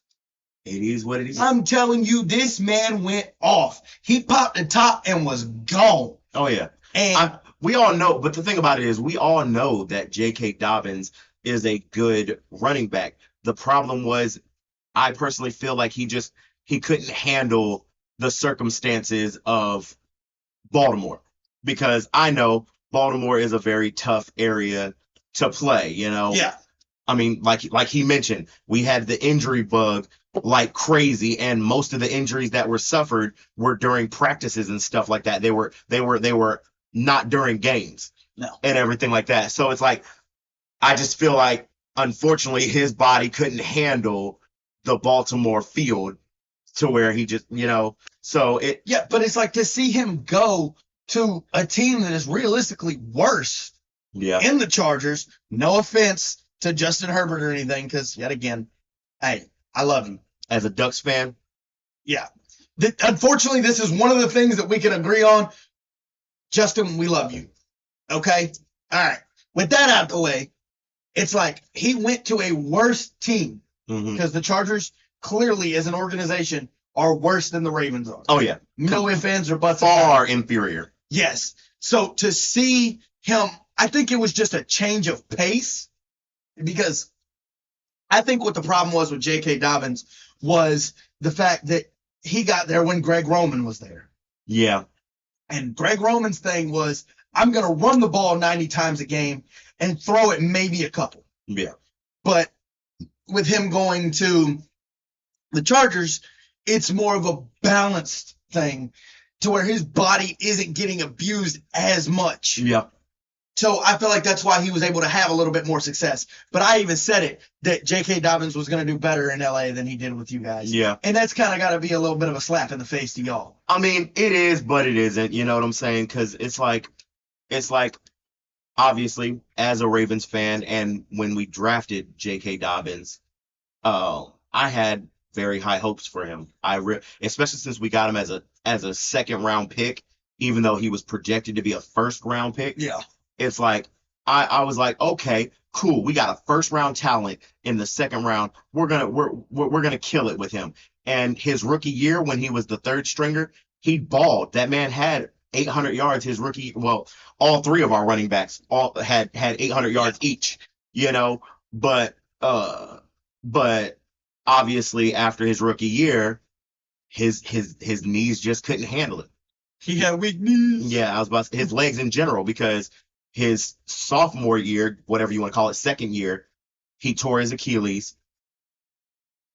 It is what it is. I'm telling you, this man went off. He popped the top and was gone. Oh yeah. And We all know, but the thing about it is we all know that J.K. Dobbins is a good running back. The problem was I personally feel like he couldn't handle the circumstances of Baltimore because I know Baltimore is a very tough area to play, you know. yeah, I mean, like he mentioned, we had the injury bug like crazy, and most of the injuries that were suffered were during practices and stuff like that. They were not during games no. and everything like that. So it's like I just feel like unfortunately his body couldn't handle the Baltimore field to where he just, so it. Yeah, but it's like to see him go to a team that is realistically worse Yeah. in the Chargers. No offense to Justin Herbert or anything, because yet again, hey, I love him. As a Ducks fan, Yeah. Unfortunately, this is one of the things that we can agree on. Justin, we love you. Okay? All right. With that out of the way, it's like he went to a worse team mhm. because the Chargers clearly, as an organization, are worse than the Ravens are. Oh yeah, No ifs, ands, or buts. about it. far inferior. Yes. So to see him, I think it was just a change of pace because I think what the problem was with J.K. Dobbins was the fact that he got there when Greg Roman was there. Yeah. And Greg Roman's thing was, I'm going to run the ball 90 times a game and throw it maybe a couple. Yeah. But with him going to the Chargers, it's more of a balanced thing to where his body isn't getting abused as much. Yeah. So I feel like that's why he was able to have a little bit more success. But I even said it, that J.K. Dobbins was going to do better in L.A. than he did with you guys. Yeah. And that's kind of got to be a little bit of a slap in the face to y'all. I mean, it is, but it isn't. You know what I'm saying? Because it's like, obviously, as a Ravens fan, and when we drafted J.K. Dobbins, I had very high hopes for him. Especially since we got him as a second round pick, even though he was projected to be a first round pick. Yeah. It's like I was like, okay, cool. We got a first round talent in the second round. We're gonna kill it with him. And his rookie year, when he was the third stringer, he balled. That man had 800 yards his rookie. Well, all three of our running backs all had 800 yards each. But obviously after his rookie year, his knees just couldn't handle it. He had weak knees. Yeah, I was about to say his legs in general, because his sophomore year, whatever you want to call it, second year, he tore his Achilles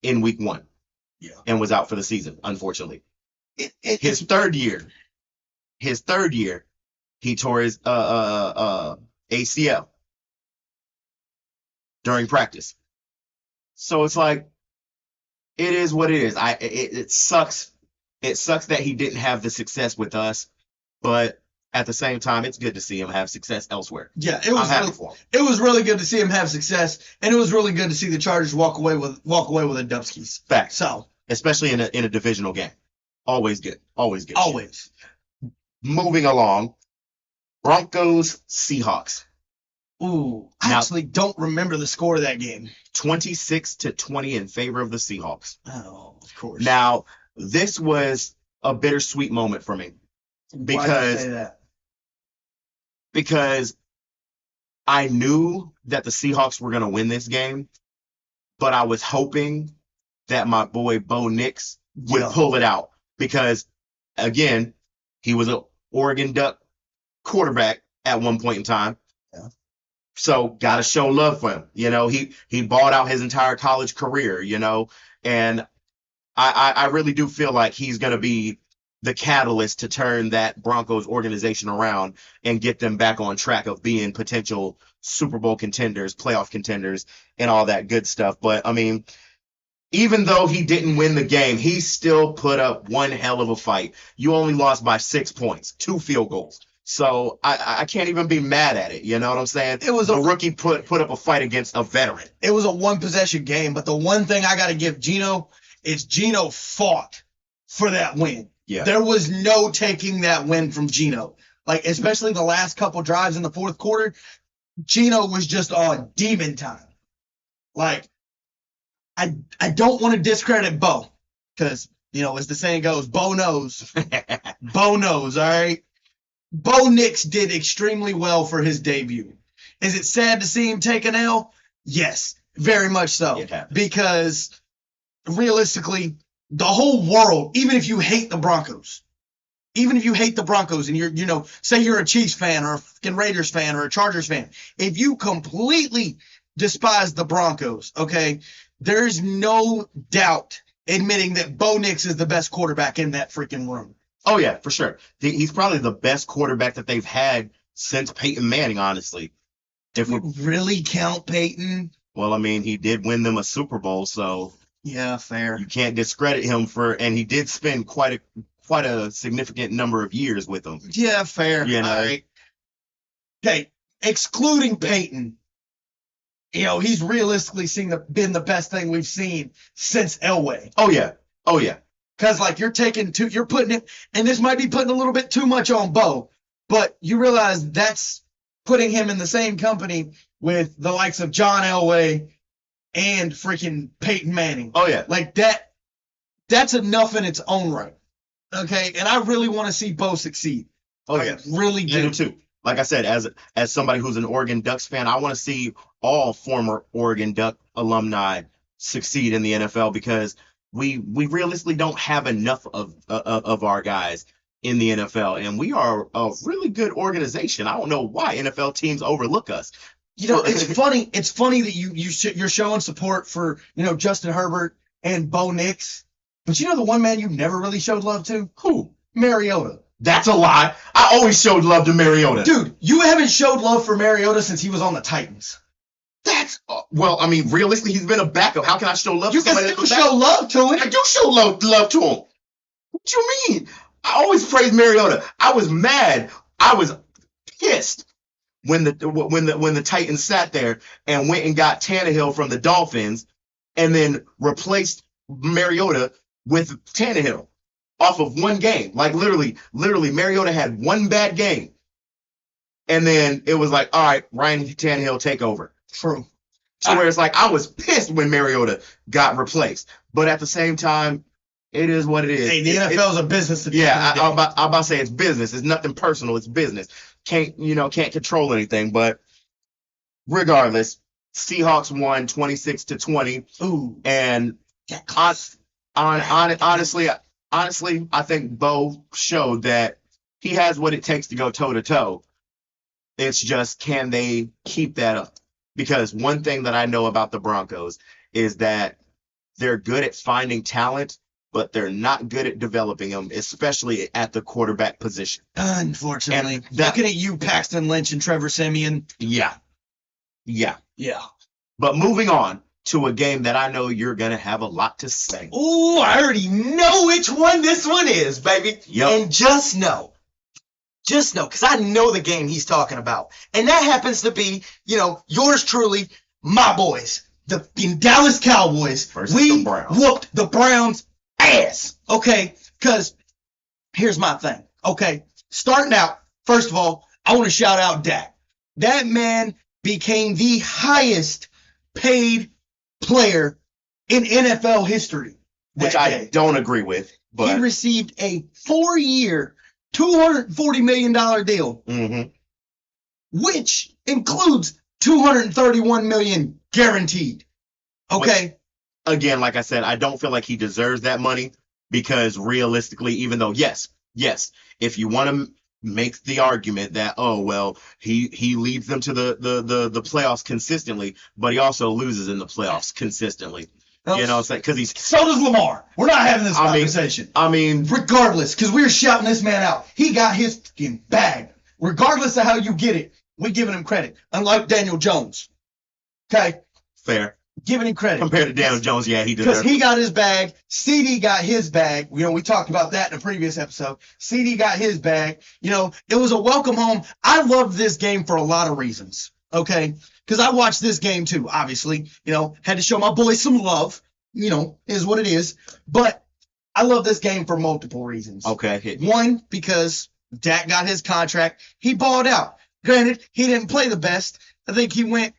in week 1. Yeah. And was out for the season, unfortunately. His It's third year, he tore his ACL during practice. So it's like, it is what it is. It sucks. It sucks that he didn't have the success with us, but at the same time, it's good to see him have success elsewhere. Yeah, I'm happy for him. it was really good to see him have success, and it was really good to see the Chargers walk away with a Dubskis. Facts. So Especially in a divisional game. Always good. Always good. always. Moving along, Broncos Seahawks. Ooh, I Now- actually don't remember the score of that game. 26-20 in favor of the Seahawks. Oh, of course. Now, this was a bittersweet moment for me Why did you because say that? because I knew that the Seahawks were going to win this game, but I was hoping that my boy Bo Nix would Yeah. pull it out because, again, he was an Oregon Duck quarterback at one point in time. Yeah. So got to show love for him. He balled out his entire college career, and I really do feel like he's going to be the catalyst to turn that Broncos organization around and get them back on track of being potential Super Bowl contenders, playoff contenders, and all that good stuff. But, I mean, even though he didn't win the game, he still put up one hell of a fight. You only lost by 6 points, 2 field goals. So I can't even be mad at it. You know what I'm saying? It was a rookie put up a fight against a veteran. It was a one possession game, but the one thing I got to give Gino is Gino fought for that win. Yeah. There was no taking that win from Gino. Like, especially the last couple drives in the fourth quarter, Gino was just on demon time. Like, I don't want to discredit Bo because, as the saying goes, Bo knows. Bo knows, all right? Bo Nix did extremely well for his debut. Is it sad to see him take an L? Yes, very much so. Because realistically, the whole world, even if you hate the Broncos, and you're, say you're a Chiefs fan or a fucking Raiders fan or a Chargers fan, if you completely despise the Broncos, okay, there's no doubt admitting that Bo Nix is the best quarterback in that freaking room. Oh, yeah, for sure. He's probably the best quarterback that they've had since Peyton Manning, honestly. If we really count Peyton? Well, I mean, he did win them a Super Bowl, so yeah, fair. You can't discredit him and he did spend quite a significant number of years with them. Yeah, fair. All right. Okay, excluding Peyton, he's realistically been the best thing we've seen since Elway. Oh yeah. Because, you're putting it, and this might be putting a little bit too much on Bo, but you realize that's putting him in the same company with the likes of John Elway and freaking Peyton Manning. Oh, yeah. That's enough in its own right. Okay? And I really want to see Bo succeed. Oh, yeah. Really do. I do, too. Like I said, as somebody who's an Oregon Ducks fan, I want to see all former Oregon Duck alumni succeed in the NFL because we realistically don't have enough of our guys in the NFL, and we are a really good organization. I don't know why NFL teams overlook us. It's funny. It's funny that you're showing support for Justin Herbert and Bo Nix, but the one man you never really showed love to? Who? Mariota. That's a lie. I always showed love to Mariota. Dude, you haven't showed love for Mariota since he was on the Titans. Well, I mean, realistically, he's been a backup. How can I show love to somebody? You can show love to him. I do show love to him. What you mean? I always praise Mariota. I was mad. I was pissed when the Titans sat there and went and got Tannehill from the Dolphins and then replaced Mariota with Tannehill off of one game. Like literally, Mariota had one bad game. And then it was like, all right, Ryan Tannehill, take over. True. So where it's like, I was pissed when Mariota got replaced. But at the same time, it is what it is. Hey, the NFL is a business. I'm about to say it's business. It's nothing personal. It's business. Can't control anything. But regardless, Seahawks won 26-20. Ooh. And honestly, I think Bo showed that he has what it takes to go toe-to-toe. It's just, can they keep that up? Because one thing that I know about the Broncos is that they're good at finding talent, but they're not good at developing them, especially at the quarterback position. Unfortunately. Looking at you, Paxton Lynch and Trevor Siemian. Yeah. Yeah. But moving on to a game that I know you're going to have a lot to say. Ooh, I already know which one this one is, baby. Yep. And just know, because I know the game he's talking about. And that happens to be, yours truly, my boys, the Dallas Cowboys. Versus we the Browns. whooped the Browns' ass. Okay? Because here's my thing. Okay? Starting out, first of all, I want to shout out Dak. That man became the highest paid player in NFL history. Which I don't agree with. But he received a 4-year, $240 million deal, mm-hmm. which includes $231 million guaranteed. Okay? Again, like I said, I don't feel like he deserves that money because realistically, even though, yes, if you want to make the argument that, oh, well, he leads them to the playoffs consistently, but he also loses in the playoffs consistently. You know what I'm saying? So does Lamar. We're not having this conversation. Regardless, because we're shouting this man out. He got his fucking bag. Regardless of how you get it, we're giving him credit. Unlike Daniel Jones. Okay? Fair. giving him credit. Compared to Daniel Jones, yeah, he Because deserves. he got his bag. CD got his bag. We talked about that in a previous episode. CD got his bag. It was a welcome home. I loved this game for a lot of reasons. Okay? Because I watched this game too, obviously. Had to show my boys some love. Is what it is. But I love this game for multiple reasons. Okay, hit me. One, because Dak got his contract. He balled out. Granted, he didn't play the best. I think he went,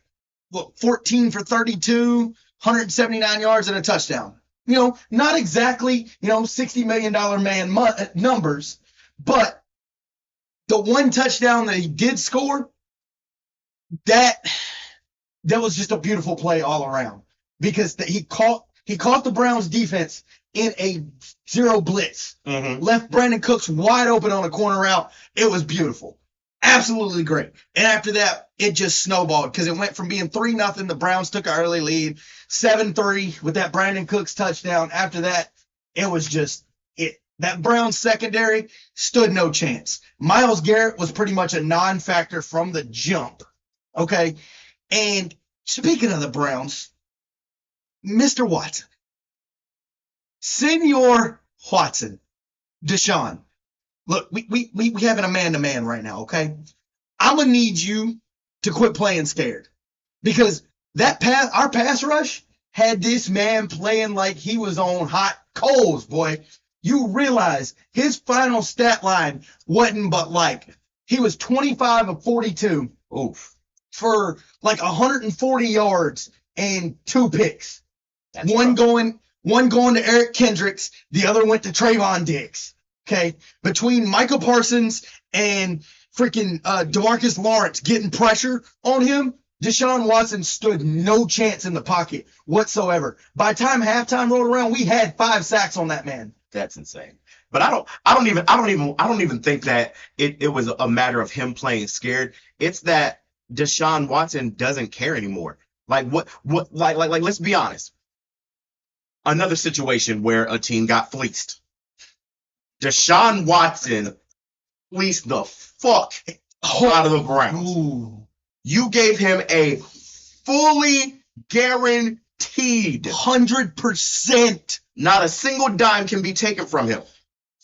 14 for 32, 179 yards and a touchdown. Not exactly, $60 million man numbers, but the one touchdown that he did score, that was just a beautiful play all around because he caught the Browns defense in a zero blitz. Mm-hmm. Left Brandon Cooks wide open on a corner route. It was beautiful. Absolutely great. And after that, it just snowballed because it went from being 3-0. The Browns took an early lead, 7-3 with that Brandon Cooks touchdown. After that, it was just it. That Browns secondary stood no chance. Myles Garrett was pretty much a non-factor from the jump. Okay? And speaking of the Browns, Mr. Watson. Senor Watson. Deshaun. Look, we having a man-to-man right now, okay? I'm going to need you to quit playing scared. Because our pass rush had this man playing like he was on hot coals, boy. You realize his final stat line wasn't but he was 25 of 42 for 140 yards and 2 picks. That's one rough. going to Eric Kendricks, the other went to Trayvon Diggs. Okay, between Michael Parsons and freaking DeMarcus Lawrence getting pressure on him, Deshaun Watson stood no chance in the pocket whatsoever. By the time halftime rolled around, we had 5 sacks on that man. That's insane. But I don't even think that it was a matter of him playing scared. It's that Deshaun Watson doesn't care anymore. Like let's be honest. Another situation where a team got fleeced. Deshaun Watson fleeced the fuck out of the Browns. Ooh. You gave him a fully guaranteed 100%. Not a single dime can be taken from him.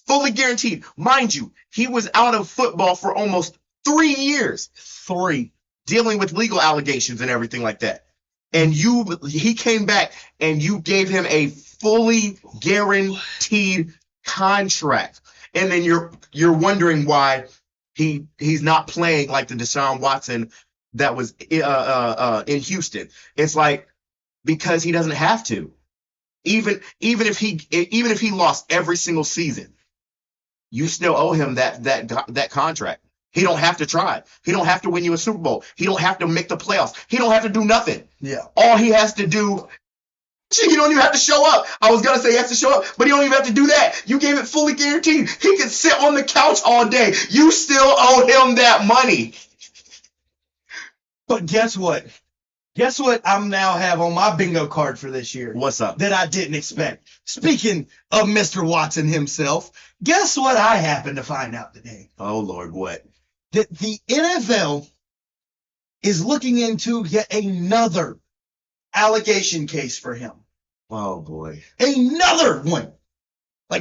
Fully guaranteed. Mind you, he was out of football for almost 3 years. 3. Dealing with legal allegations and everything like that. And he came back and you gave him a fully guaranteed contract. And then you're wondering why he's not playing like the Deshaun Watson that was in Houston. It's because he doesn't have to. Even if he lost every single season, you still owe him that contract. He don't have to try. He don't have to win you a Super Bowl. He don't have to make the playoffs. He don't have to do nothing. Yeah. All he has to do, you don't even have to show up. I was going to say he has to show up, but he don't even have to do that. You gave it fully guaranteed. He could sit on the couch all day. You still owe him that money. But guess what? Guess what I now have on my bingo card for this year? What's up? That I didn't expect. Speaking of Mr. Watson himself, guess what I happened to find out today? Oh, Lord, what? That the NFL is looking into yet another allegation case for him. Oh, boy. Another one.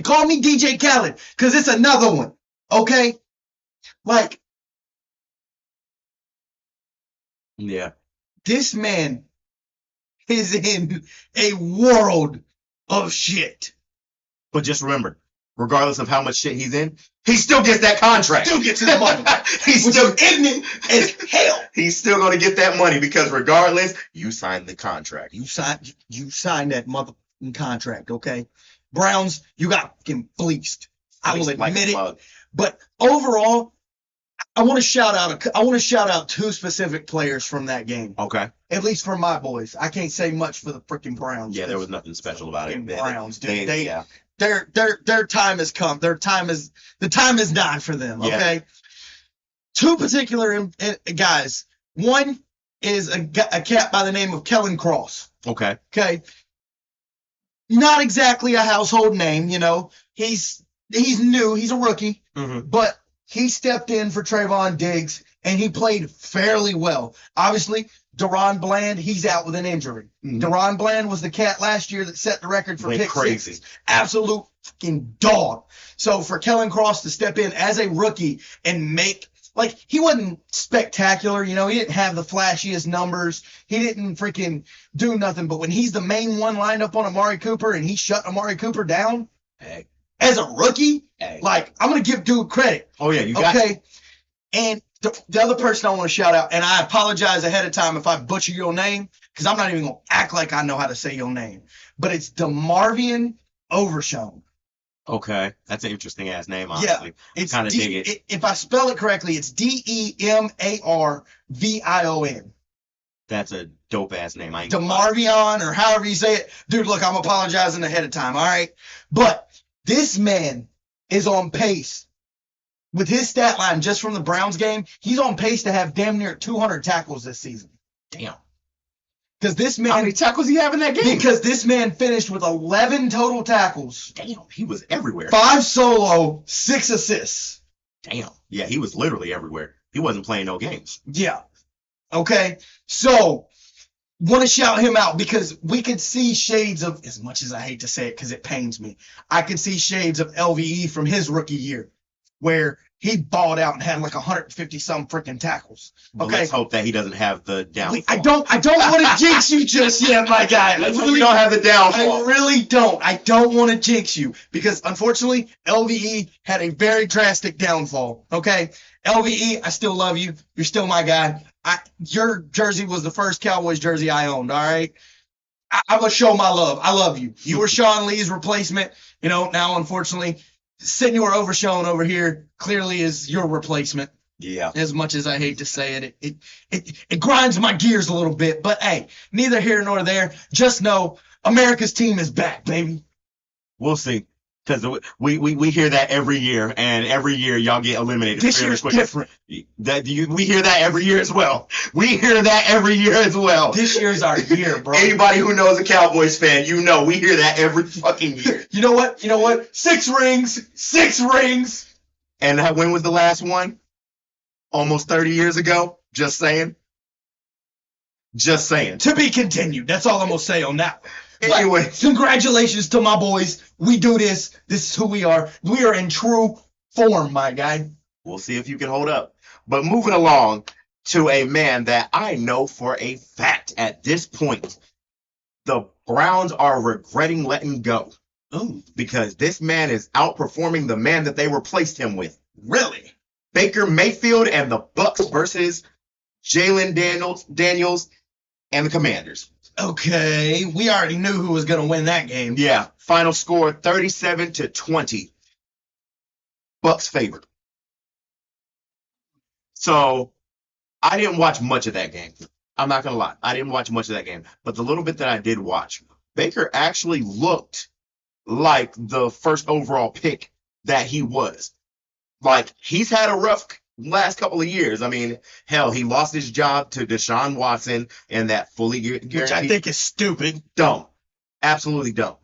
Call me DJ Khaled, because it's another one. Okay? Yeah. This man is in a world of shit. But just remember, regardless of how much shit he's in, he still gets that contract. Still gets his money. He's still ignorant as hell. He's still going to get that money because regardless, you signed the contract. You signed that motherfucking contract, okay? Browns, you got fucking fleeced. I will admit it. But overall, I want to shout out 2 specific players from that game. Okay. At least for my boys. I can't say much for the freaking Browns. Yeah, there was nothing special about it. Browns, dude. Yeah. Their time has come. The time is done for them. Okay. Yeah. 2 particular guys. One is a cat by the name of Kellen Cross. Okay. Okay. Not exactly a household name, He's new. He's a rookie. Mm-hmm. But he stepped in for Trayvon Diggs and he played fairly well. Obviously, Deron Bland, he's out with an injury. Deron Bland was the cat last year that set the record for pick sixes. Absolute fucking dog. So for Kellen Cross to step in as a rookie and make, like, he wasn't spectacular, he didn't have the flashiest numbers. He didn't freaking do nothing. But when he's the main one lined up on Amari Cooper and he shut Amari Cooper down, as a rookie, like, I'm going to give dude credit. Oh, yeah, you got it. And the other person I want to shout out, and I apologize ahead of time if I butcher your name, because I'm not even going to act like I know how to say your name. But it's DeMarvion Overshown. Okay, that's an interesting ass name, honestly. Yeah, it's kind of dig it. If I spell it correctly, it's DeMarvion. That's a dope ass name. DeMarvion, or however you say it. Dude, look, I'm apologizing ahead of time, all right? But this man is on pace. With his stat line just from the Browns game, he's on pace to have damn near 200 tackles this season. Damn. Because this man, how many tackles he have in that game? Because this man finished with 11 total tackles. Damn, he was everywhere. 5 solo, 6 assists. Damn. Yeah, he was literally everywhere. He wasn't playing no games. Yeah. Okay. So, want to shout him out because we could see shades of, as much as I hate to say it because it pains me, I could see shades of LVE from his rookie year where he balled out and had like 150 some freaking tackles. Okay. Let's hope that he doesn't have the downfall. I don't want to jinx you just yet, my guy. I really don't have the downfall. I really don't. I don't want to jinx you because unfortunately LVE had a very drastic downfall. Okay. LVE, I still love you. You're still my guy. Your jersey was the first Cowboys jersey I owned. All right. I'm going to show my love. I love you. You were Sean Lee's replacement. Now, unfortunately, Senor Overshown over here clearly is your replacement. Yeah. As much as I hate to say it, it grinds my gears a little bit. But hey, neither here nor there. Just know America's team is back, baby. We'll see. Because we hear that every year, and every year y'all get eliminated. This year's different. We hear that every year as well. We hear that every year as well. This year's our year, bro. Anybody who knows a Cowboys fan, we hear that every fucking year. You know what? 6 rings. 6 rings. And when was the last one? Almost 30 years ago. Just saying. Just saying. To be continued. That's all I'm going to say on that. Anyway, congratulations to my boys. We do this. This is who we are. We are in true form, my guy. We'll see if you can hold up. But moving along to a man that I know for a fact at this point, the Browns are regretting letting go. Ooh. Because this man is outperforming the man that they replaced him with. Really? Baker Mayfield and the Bucs versus Jalen Daniels and the Commanders. Okay, we already knew who was going to win that game. Yeah, final score 37-20. Bucs favored. So, I didn't watch much of that game. I'm not going to lie. I didn't watch much of that game. But the little bit that I did watch, Baker actually looked like the first overall pick that he was. Like, he's had a rough last couple of years. I mean, hell, he lost his job to Deshaun Watson and that fully guaranteed. Which I think is stupid. Dumb. Absolutely dumb.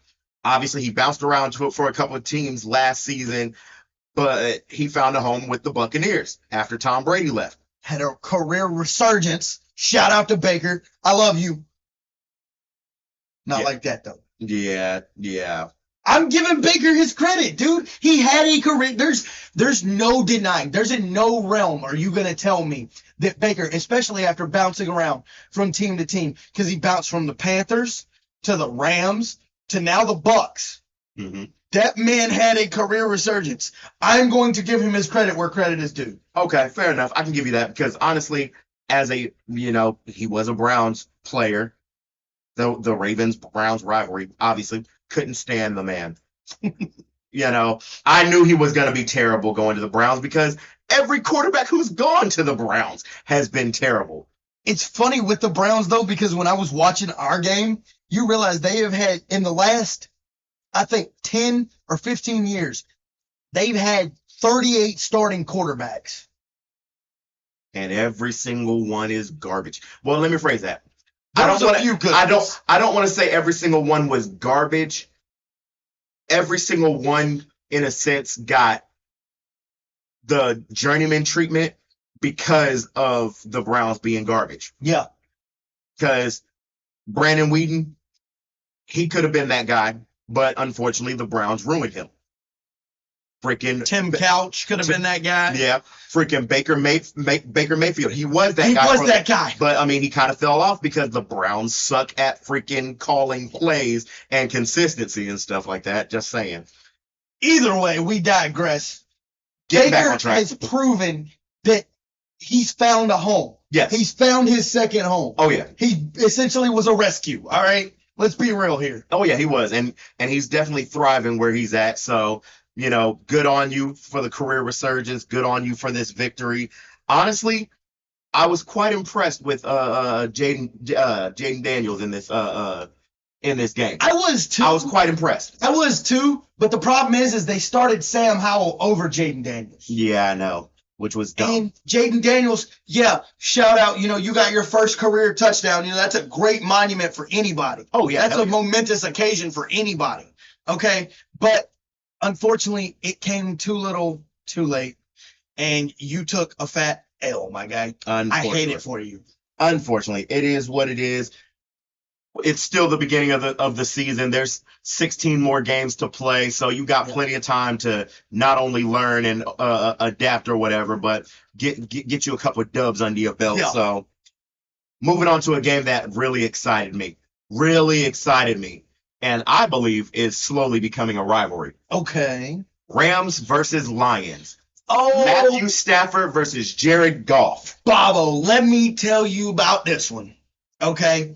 Obviously, he bounced around for a couple of teams last season, but he found a home with the Buccaneers after Tom Brady left. Had a career resurgence. Shout out to Baker. I love you. Not like that, though. Yeah. I'm giving Baker his credit, dude. He had a career. There's no denying. There's in no realm are you going to tell me that Baker, especially after bouncing around from team to team, because he bounced from the Panthers to the Rams to now the Bucs. Mm-hmm. That man had a career resurgence. I'm going to give him his credit where credit is due. Okay, fair enough. I can give you that because honestly, as he was a Browns player. The Ravens-Browns rivalry, obviously, couldn't stand the man. I knew he was going to be terrible going to the Browns because every quarterback who's gone to the Browns has been terrible. It's funny with the Browns, though, because when I was watching our game, you realize they have had, in the last, I think, 10 or 15 years, they've had 38 starting quarterbacks. And every single one is garbage. Well, let me phrase that. I don't want to say every single one was garbage. Every single one, in a sense, got the journeyman treatment because of the Browns being garbage. Yeah. Because Brandon Whedon, he could have been that guy, but unfortunately the Browns ruined him. Freaking Tim Couch could have been that guy. Yeah, freaking Baker Mayfield. He was that He guy. was that guy. But I mean, he kind of fell off because the Browns suck at freaking calling plays and consistency and stuff like that. Just saying. Either way, we digress. Get back Baker on track. has proven that he's found a home. Yes. He's found his second home. Oh yeah. He essentially was a rescue. All right. Let's be real here. Oh yeah, he was, and he's definitely thriving where he's at. So good on you for the career resurgence. Good on you for this victory. Honestly, I was quite impressed with Jaden Daniels in this game. I was too. I was quite impressed. I was too. But the problem is they started Sam Howell over Jaden Daniels. Yeah, I know, which was dumb. And Jaden Daniels, yeah, shout out. You got your first career touchdown. That's a great monument for anybody. Oh yeah, that's a momentous occasion for anybody. Okay, but unfortunately, it came too little, too late, and you took a fat L, my guy. I hate it for you. Unfortunately, it is what it is. It's still the beginning of the season. There's 16 more games to play, so you got plenty of time to not only learn and adapt or whatever, but get you a couple of dubs under your belt. Yeah. So, moving on to a game that really excited me, and I believe is slowly becoming a rivalry. Okay. Rams versus Lions. Oh, Matthew Stafford versus Jared Goff. Bobo, let me tell you about this one. Okay.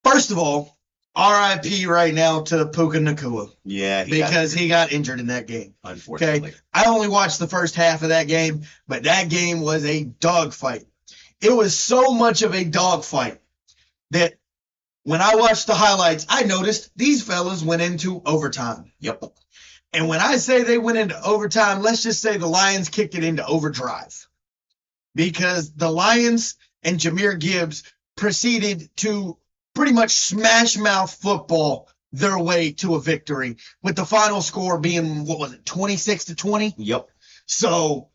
First of all, RIP right now to Puka Nacua. Yeah, because he got injured in that game. Unfortunately. Okay. I only watched the first half of that game, but that game was a dogfight. It was so much of a dogfight that when I watched the highlights, I noticed these fellas went into overtime. Yep. And when I say they went into overtime, let's just say the Lions kicked it into overdrive. Because the Lions and Jahmyr Gibbs proceeded to pretty much smash mouth football their way to a victory, with the final score being, 26-20? Yep. So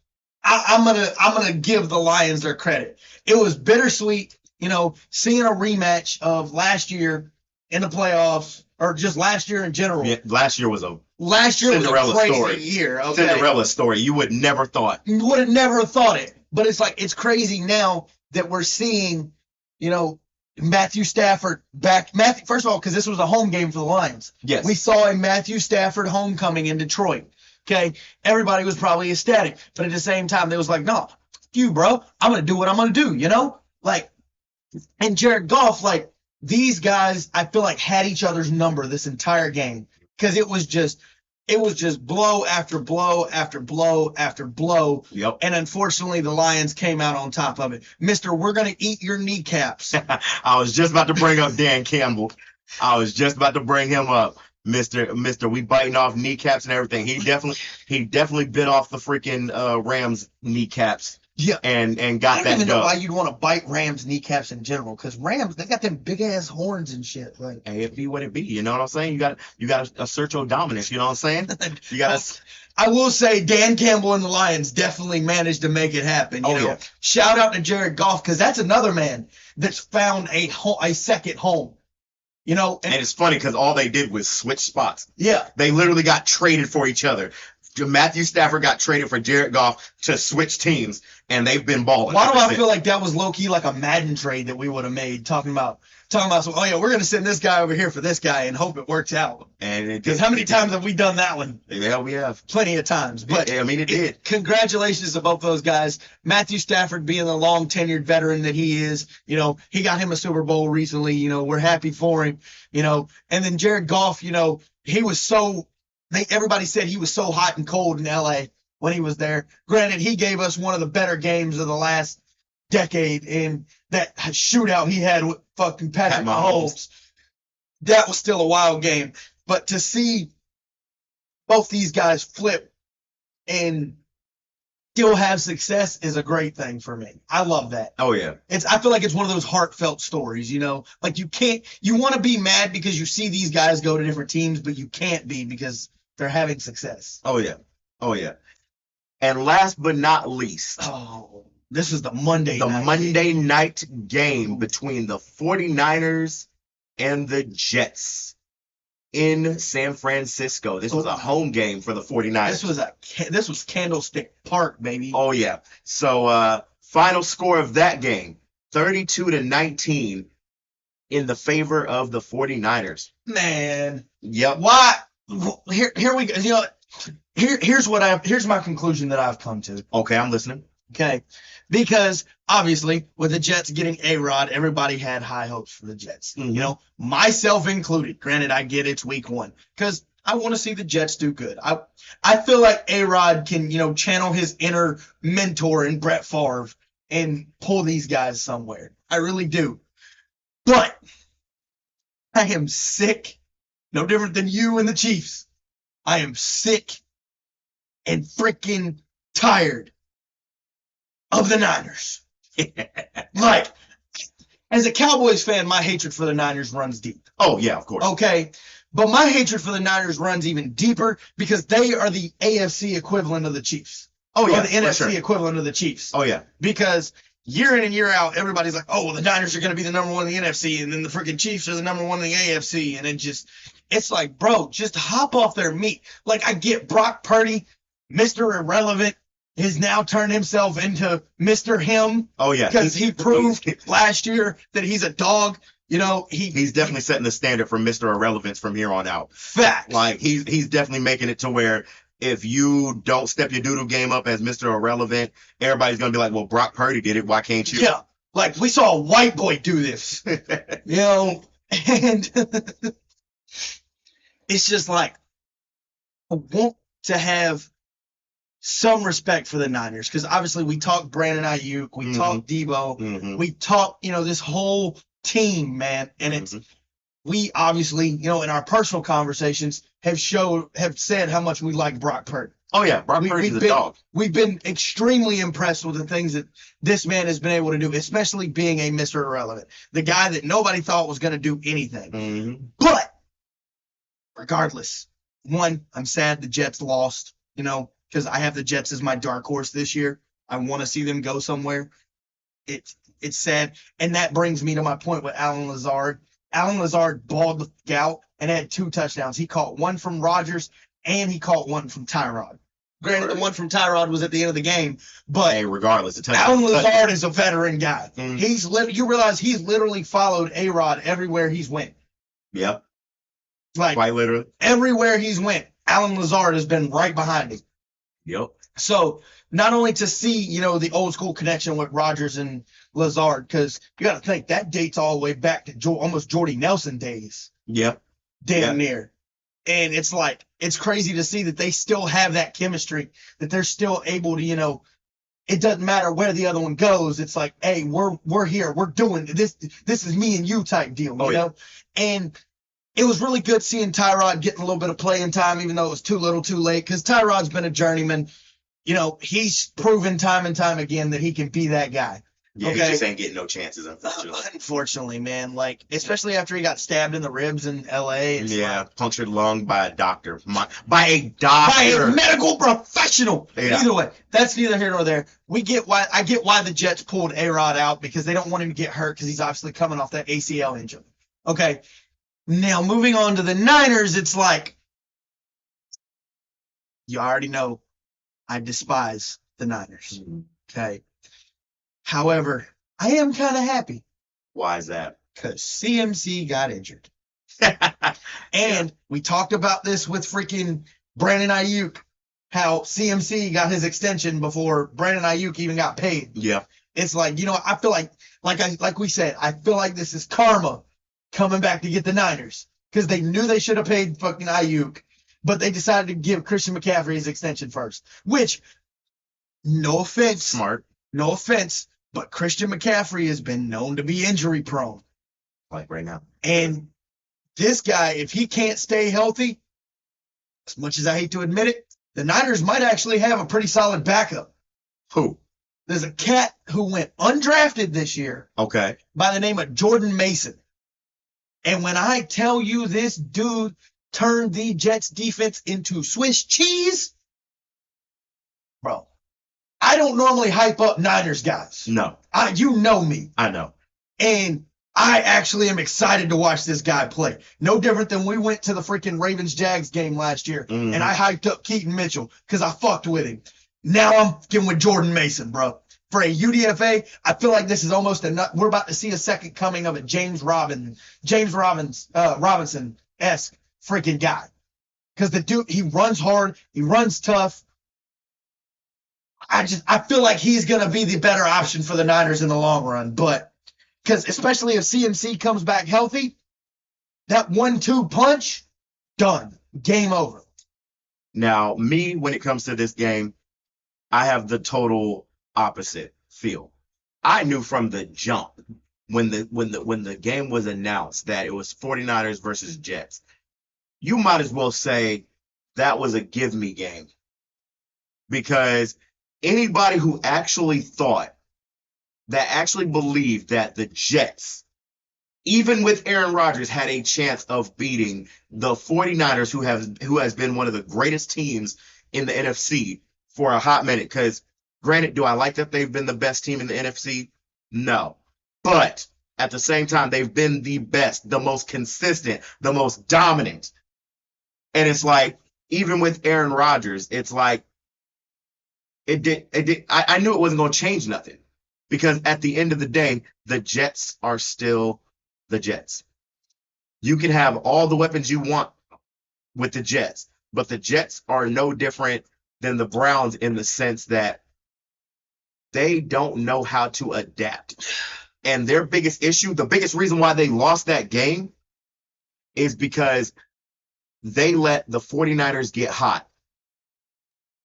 I'm gonna give the Lions their credit. It was bittersweet, seeing a rematch of last year in the playoffs, or just last year in general. Yeah, last year was a Cinderella crazy story. Year. Okay? Cinderella story. You would never thought. You would have never thought it. But it's crazy now that we're seeing, Matthew Stafford back. First of all, because this was a home game for the Lions. Yes. We saw a Matthew Stafford homecoming in Detroit. Okay. Everybody was probably ecstatic. But at the same time, they was like, no, you, bro. I'm going to do what I'm going to do, And Jared Goff, these guys, I feel like had each other's number this entire game. Because it was just blow after blow after blow after blow. Yep. And unfortunately, the Lions came out on top of it. Mister, we're going to eat your kneecaps. I was just about to bring up Dan Campbell. I was just about to bring him up. Mister, we biting off kneecaps and everything. He definitely bit off the freaking Rams kneecaps. Yeah. And got that. I don't even know why you'd want to bite Rams kneecaps in general, because Rams, they got them big ass horns and shit. Hey, it be what it be. You know what I'm saying? You got to assert your dominance. You know what I'm saying? You got to. I will say Dan Campbell and the Lions definitely managed to make it happen. Yeah. Shout out to Jared Goff, because that's another man that's found a second home. And it's funny because all they did was switch spots. Yeah. They literally got traded for each other. Matthew Stafford got traded for Jared Goff to switch teams, and they've been balling. Why do I feel like that was low-key like a Madden trade that we would have made, talking about, we're going to send this guy over here for this guy and hope it works out. Because how many times have we done that one? Yeah, we have. Plenty of times. But it did. Congratulations to both those guys. Matthew Stafford being the long-tenured veteran that he is, he got him a Super Bowl recently. We're happy for him, And then Jared Goff, he was everybody said he was so hot and cold in LA when he was there. Granted, he gave us one of the better games of the last decade in that shootout he had with fucking Patrick Mahomes. That was still a wild game. But to see both these guys flip and still have success is a great thing for me. I love that. Oh yeah. I feel like it's one of those heartfelt stories, you want to be mad because you see these guys go to different teams, but you can't be because they're having success. Oh yeah. And last but not least, This is the Monday The night. Monday night game between the 49ers and the Jets in San Francisco. This was a home game for the 49ers. This was Candlestick Park, baby. Oh, yeah. So, final score of that game, 32-19 in the favor of the 49ers. Man. Yep. Why? Here we go. You know, here's my conclusion that I've come to. Okay, I'm listening. Okay. Because obviously with the Jets getting A-Rod, everybody had high hopes for the Jets. Mhm. You know, myself included. Granted, I get it's week 1 because I want to see the Jets do good. I feel like A-Rod can, you know, channel his inner mentor in Brett Favre and pull these guys somewhere. I really do. But I am sick, no different than you and the Chiefs. I am sick and freaking tired of the Niners. Like, as a Cowboys fan, my hatred for the Niners runs deep. Oh, yeah, of course. Okay. But my hatred for the Niners runs even deeper because they are the AFC equivalent of the Chiefs. Oh, yeah. Or the NFC sure. equivalent of the Chiefs. Oh, yeah. Because year in and year out, everybody's like, oh, well, the Niners are going to be the number 1 in the NFC, and then the freaking Chiefs are the number 1 in the AFC. And it's like, bro, just hop off their meat. Like, I get Brock Purdy, Mr. Irrelevant, has now turned himself into Mr. Him. Oh, yeah. Because he proved last year that he's a dog. You know, he's definitely setting the standard for Mr. Irrelevance from here on out. Facts. Like, he's definitely making it to where if you don't step your doodle game up as Mr. Irrelevant, everybody's going to be like, well, Brock Purdy did it. Why can't you? Yeah. Like, we saw a white boy do this. You know, and it's just like, I want to have some respect for the Niners because obviously we talked Brandon Ayuk, we talked Debo, we talked, you know, this whole team, man, and we obviously, you know, in our personal conversations have said how much we like Brock Purdy. Oh yeah, Brock Purdy's a dog. We've been extremely impressed with the things that this man has been able to do, especially being a Mr. Irrelevant, the guy that nobody thought was going to do anything. But regardless, one, I'm sad the Jets lost, you know, because I have the Jets as my dark horse this year. I want to see them go somewhere. It's sad. And that brings me to my point with Allen Lazard. Allen Lazard balled the gout and had 2 touchdowns. He caught one from Rodgers and he caught one from Tyrod. Granted, the one from Tyrod was at the end of the game, but hey, regardless, Allen Lazard is a veteran guy. Mhm. You realize he's literally followed A-Rod everywhere he's went. Yep. Like, quite literally. Everywhere he's went, Allen Lazard has been right behind him. Yep. So not only to see, you know, the old school connection with Rodgers and Lazard, because you got to think that dates all the way back to almost Jordy Nelson days. Yep. Damn near. And it's like, it's crazy to see that they still have that chemistry, that they're still able to, you know, it doesn't matter where the other one goes. It's like, hey, we're here. We're doing this. This is me and you type deal, you know? And it was really good seeing Tyrod getting a little bit of playing time, even though it was too little too late, because Tyrod's been a journeyman. You know, he's proven time and time again that he can be that guy. Yeah, he just ain't getting no chances, unfortunately. Unfortunately, man. Like, especially after he got stabbed in the ribs in L.A. Yeah, punctured lung by a doctor. By a doctor. By a medical professional. Yeah. Either way, that's neither here nor there. I get why the Jets pulled A-Rod out, because they don't want him to get hurt, because he's obviously coming off that ACL injury. Okay. Now, moving on to the Niners, it's like, you already know I despise the Niners. Okay. However, I am kind of happy. Why is that? Because CMC got injured. And we talked about this with freaking Brandon Ayuk, how CMC got his extension before Brandon Ayuk even got paid. Yeah. It's like, you know, I feel like we said, I feel like this is karma coming back to get the Niners, because they knew they should have paid fucking Ayuk, but they decided to give Christian McCaffrey his extension first, which, no offense. Smart. No offense, but Christian McCaffrey has been known to be injury prone. Like right now. And this guy, if he can't stay healthy, as much as I hate to admit it, the Niners might actually have a pretty solid backup. Who? There's a cat who went undrafted this year. Okay. By the name of Jordan Mason. And when I tell you this dude turned the Jets defense into Swiss cheese, bro, I don't normally hype up Niners guys. No, You know me. I know. And I actually am excited to watch this guy play. No different than we went to the freaking Ravens-Jags game last year, and I hyped up Keaton Mitchell because I fucked with him. Now I'm getting with Jordan Mason, bro. For a UDFA, I feel like this is almost we're about to see a second coming of a James Robinson-esque freaking guy. Because the dude, he runs hard, he runs tough. I feel like he's going to be the better option for the Niners in the long run. But because especially if CMC comes back healthy, that 1-2 punch, done. Game over. Now, me, when it comes to this game, I have the total opposite feel. I knew from the jump when the game was announced that it was 49ers versus Jets. You might as well say that was a give me game. Because anybody who actually believed that the Jets, even with Aaron Rodgers, had a chance of beating the 49ers, who has been one of the greatest teams in the NFC for a hot minute. Because, granted, do I like that they've been the best team in the NFC? No. But at the same time, they've been the best, the most consistent, the most dominant. And it's like, even with Aaron Rodgers, it's like, I knew it wasn't going to change nothing. Because at the end of the day, the Jets are still the Jets. You can have all the weapons you want with the Jets, but the Jets are no different than the Browns in the sense that they don't know how to adapt. And their biggest issue, the biggest reason why they lost that game, is because they let the 49ers get hot.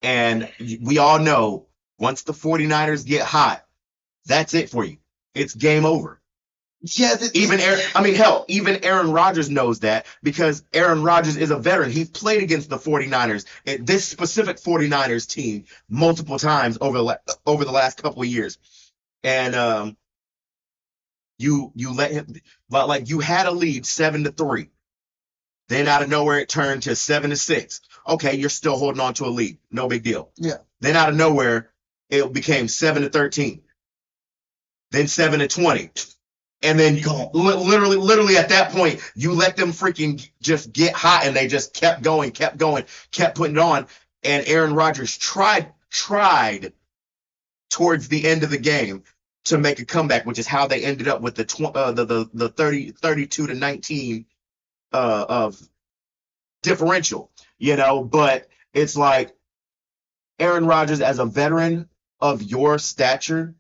And we all know, once the 49ers get hot, that's it for you. It's game over. Yeah, even Aaron Rodgers knows that, because Aaron Rodgers is a veteran. He's played against the 49ers, this specific 49ers team, multiple times over the last couple of years. And you let him, but like, you had a lead 7-3. Then out of nowhere it turned to 7-6. Okay, you're still holding on to a lead. No big deal. Yeah. Then out of nowhere it became 7-13. Then 7-20. And then literally at that point, you let them freaking just get hot, and they just kept going, kept putting it on. And Aaron Rodgers tried towards the end of the game to make a comeback, which is how they ended up with the 32-19 of differential, But it's like, Aaron Rodgers, as a veteran of your stature,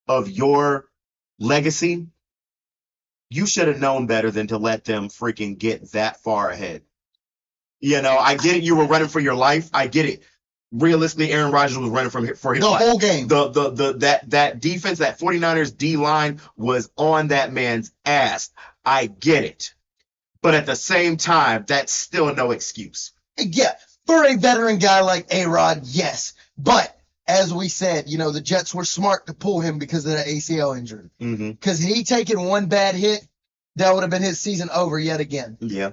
of your legacy, you should have known better than to let them freaking get that far ahead. I get it. You were running for your life. I get it. Realistically, Aaron Rodgers was running for his life. The whole game. That defense, that 49ers D-line was on that man's ass. I get it. But at the same time, that's still no excuse. Yeah, for a veteran guy like A-Rod, yes. But as we said, the Jets were smart to pull him because of that ACL injury. Because he taken one bad hit, that would have been his season over yet again. Yeah.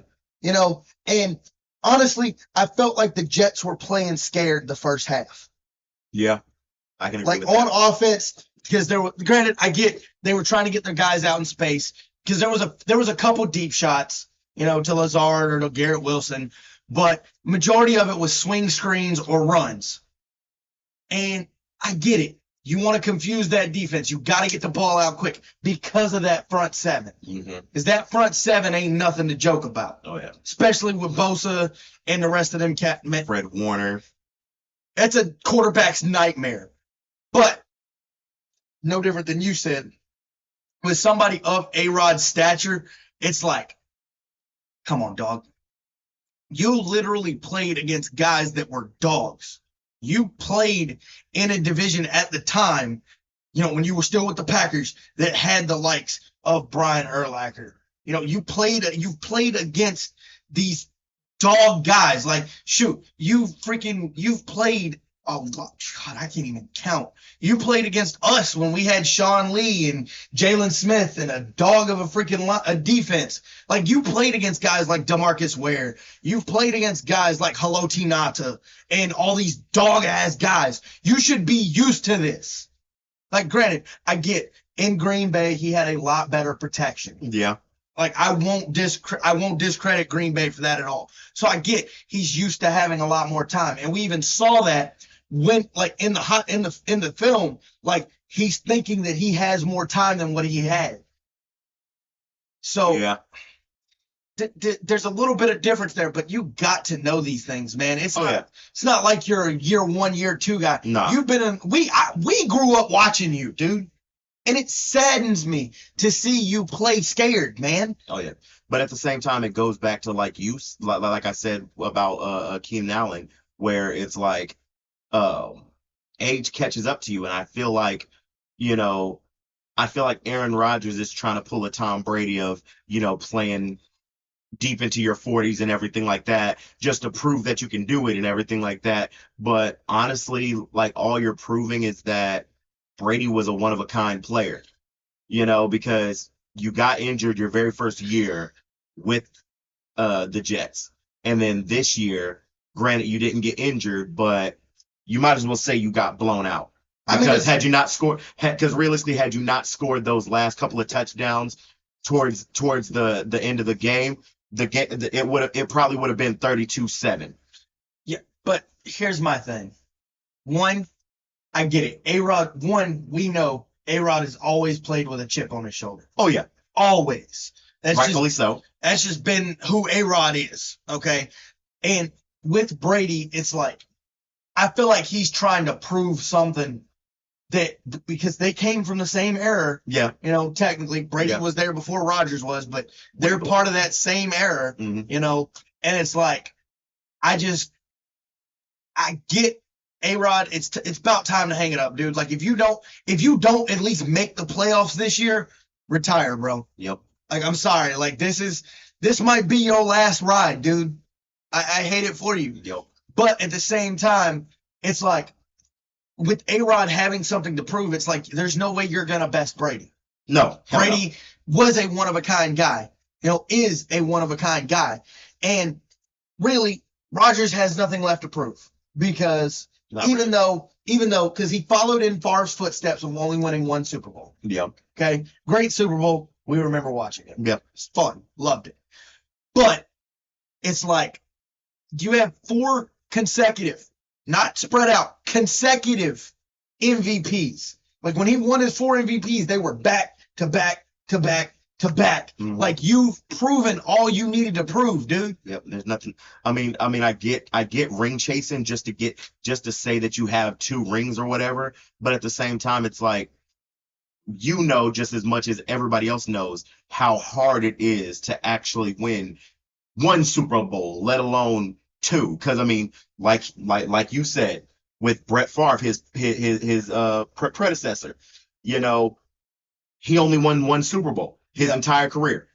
And honestly, I felt like the Jets were playing scared the first half. Yeah, I can agree with on that. Offense, because granted, I get they were trying to get their guys out in space, because there was a couple deep shots, to Lazard or to Garrett Wilson, but majority of it was swing screens or runs. And I get it. You want to confuse that defense. You got to get the ball out quick because of that front seven. Because that front seven ain't nothing to joke about. Oh, yeah. Especially with Bosa and the rest of them. Fred Warner. That's a quarterback's nightmare. But no different than you said. With somebody of A-Rod's stature, it's like, come on, dog. You literally played against guys that were dogs. You played in a division at the time, when you were still with the Packers, that had the likes of Brian Urlacher. You've played against these dog guys. Like, shoot, you've played Oh, God, I can't even count. You played against us when we had Sean Lee and Jalen Smith and a dog of a freaking a defense. Like, you played against guys like DeMarcus Ware. You've played against guys like Haloti Ngata and all these dog-ass guys. You should be used to this. Like, granted, I get in Green Bay, he had a lot better protection. Yeah. Like, I won't discredit Green Bay for that at all. So I get he's used to having a lot more time. And we even saw that when, like, in the film, like, he's thinking that he has more time than what he had. So Yeah. There's a little bit of difference there, but you got to know these things, man. It's not like you're a year 1, year 2 guy. No. You've been we grew up watching you, dude. And it saddens me to see you play scared, man. Oh yeah. But at the same time, it goes back to like I said about Keenan Allen, where it's like age catches up to you, and I feel like Aaron Rodgers is trying to pull a Tom Brady of playing deep into your 40s and everything like that, just to prove that you can do it and everything like that. But honestly, like, all you're proving is that Brady was a one-of-a-kind player, because you got injured your very first year with the Jets. And then this year, granted, you didn't get injured, but you might as well say you got blown out. Because had you not scored those last couple of touchdowns towards the end of the game, it probably would have been 32-7. Yeah, but here's my thing. One, I get it. A-Rod, we know A-Rod has always played with a chip on his shoulder. Oh, yeah. Always. Rightfully so. That's just been who A-Rod is, okay? And with Brady, it's like, I feel like he's trying to prove something because they came from the same era. Yeah. Technically, Brady was there before Rodgers was, but they're part of that same era, and it's like, I get A-Rod, it's about time to hang it up, dude. Like, if you don't at least make the playoffs this year, retire, bro. Yep. Like, I'm sorry. Like, this might be your last ride, dude. I hate it for you. Yep. But at the same time, it's like, with A-Rod having something to prove, it's like, there's no way you're going to best Brady. No. Brady was a one-of-a-kind guy. Is a one-of-a-kind guy. And really, Rodgers has nothing left to prove. Because even though, because he followed in Favre's footsteps of only winning 1 Super Bowl. Yep. Okay? Great Super Bowl. We remember watching it. Yep. It's fun. Loved it. But it's like, you have 4 consecutive, not spread out, consecutive MVPs. Like, when he won his 4 MVPs, they were back to back to back to back. Mm-hmm. Like, you've proven all you needed to prove, dude. Yep. There's nothing. I mean, I get ring chasing just to say that you have 2 rings or whatever. But at the same time, it's like, just as much as everybody else knows how hard it is to actually win 1 Super Bowl, let alone 2. Because I mean, like you said, with Brett Favre, his predecessor, he only won 1 Super Bowl his entire career.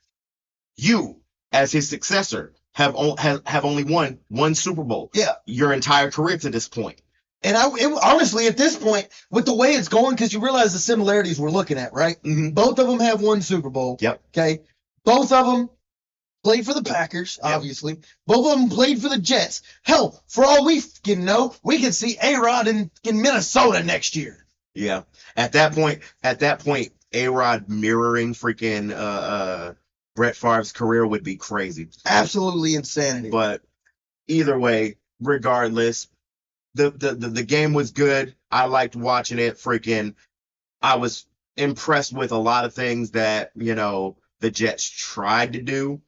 You, as his successor, have only won 1 Super Bowl. Yeah. Your entire career to this point. And honestly, at this point, with the way it's going, because you realize the similarities we're looking at, right? Mm-hmm. Both of them have 1 Super Bowl. Yep. Okay. Both of them played for the Packers, obviously. Both of them played for the Jets. Hell, for all we can know, we can see A-Rod in Minnesota next year. Yeah. At that point, A-Rod mirroring freaking Brett Favre's career would be crazy. Absolutely insanity. But either way, regardless, the game was good. I liked watching it. Freaking, I was impressed with a lot of things that the Jets tried to do,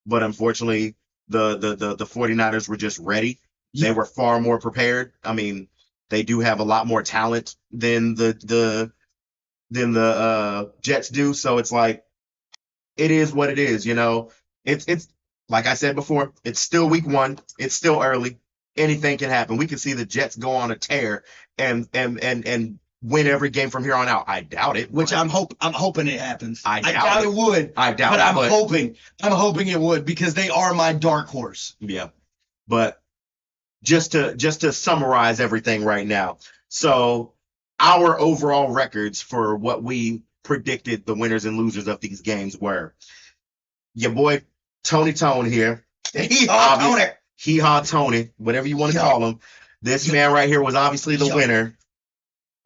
but unfortunately, the 49ers were just ready. Yeah. They were far more prepared. I mean, they do have a lot more talent than the Jets do. So it's like, it is what it is. It's like I said before, it's still week 1. It's still early. Anything can happen. We could see the Jets go on a tear and win every game from here on out. I doubt it. Which I'm hoping it happens. I doubt it would. I doubt but it. I'm hoping it would, because they are my dark horse. Yeah. But just to summarize everything right now. So our overall records for what we predicted the winners and losers of these games were your boy Tony Tone here. Heehaw Tony. Heehaw Tony, whatever you want to Yo. call him. This man right here was obviously the Yo. winner.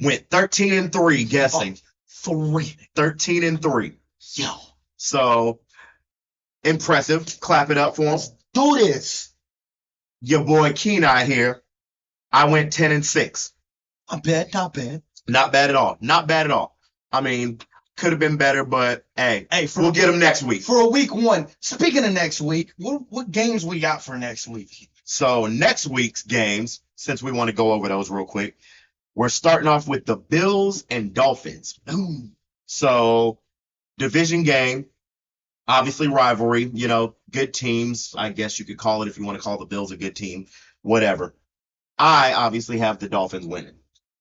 Went 13-3 guessing. 3. 13-3. Yo. So impressive. Clap it up for him. Do this. Your boy Keenai here. I went 10-6. Not bad. Not bad. Not bad at all. Not bad at all. I mean, could have been better, but hey, we'll get them next week. For a week 1. Speaking of next week, what games we got for next week? So next week's games, since we want to go over those real quick, we're starting off with the Bills and Dolphins. Ooh. So division game, obviously rivalry, good teams. I guess you could call it if you want to call the Bills a good team, whatever. I obviously have the Dolphins winning.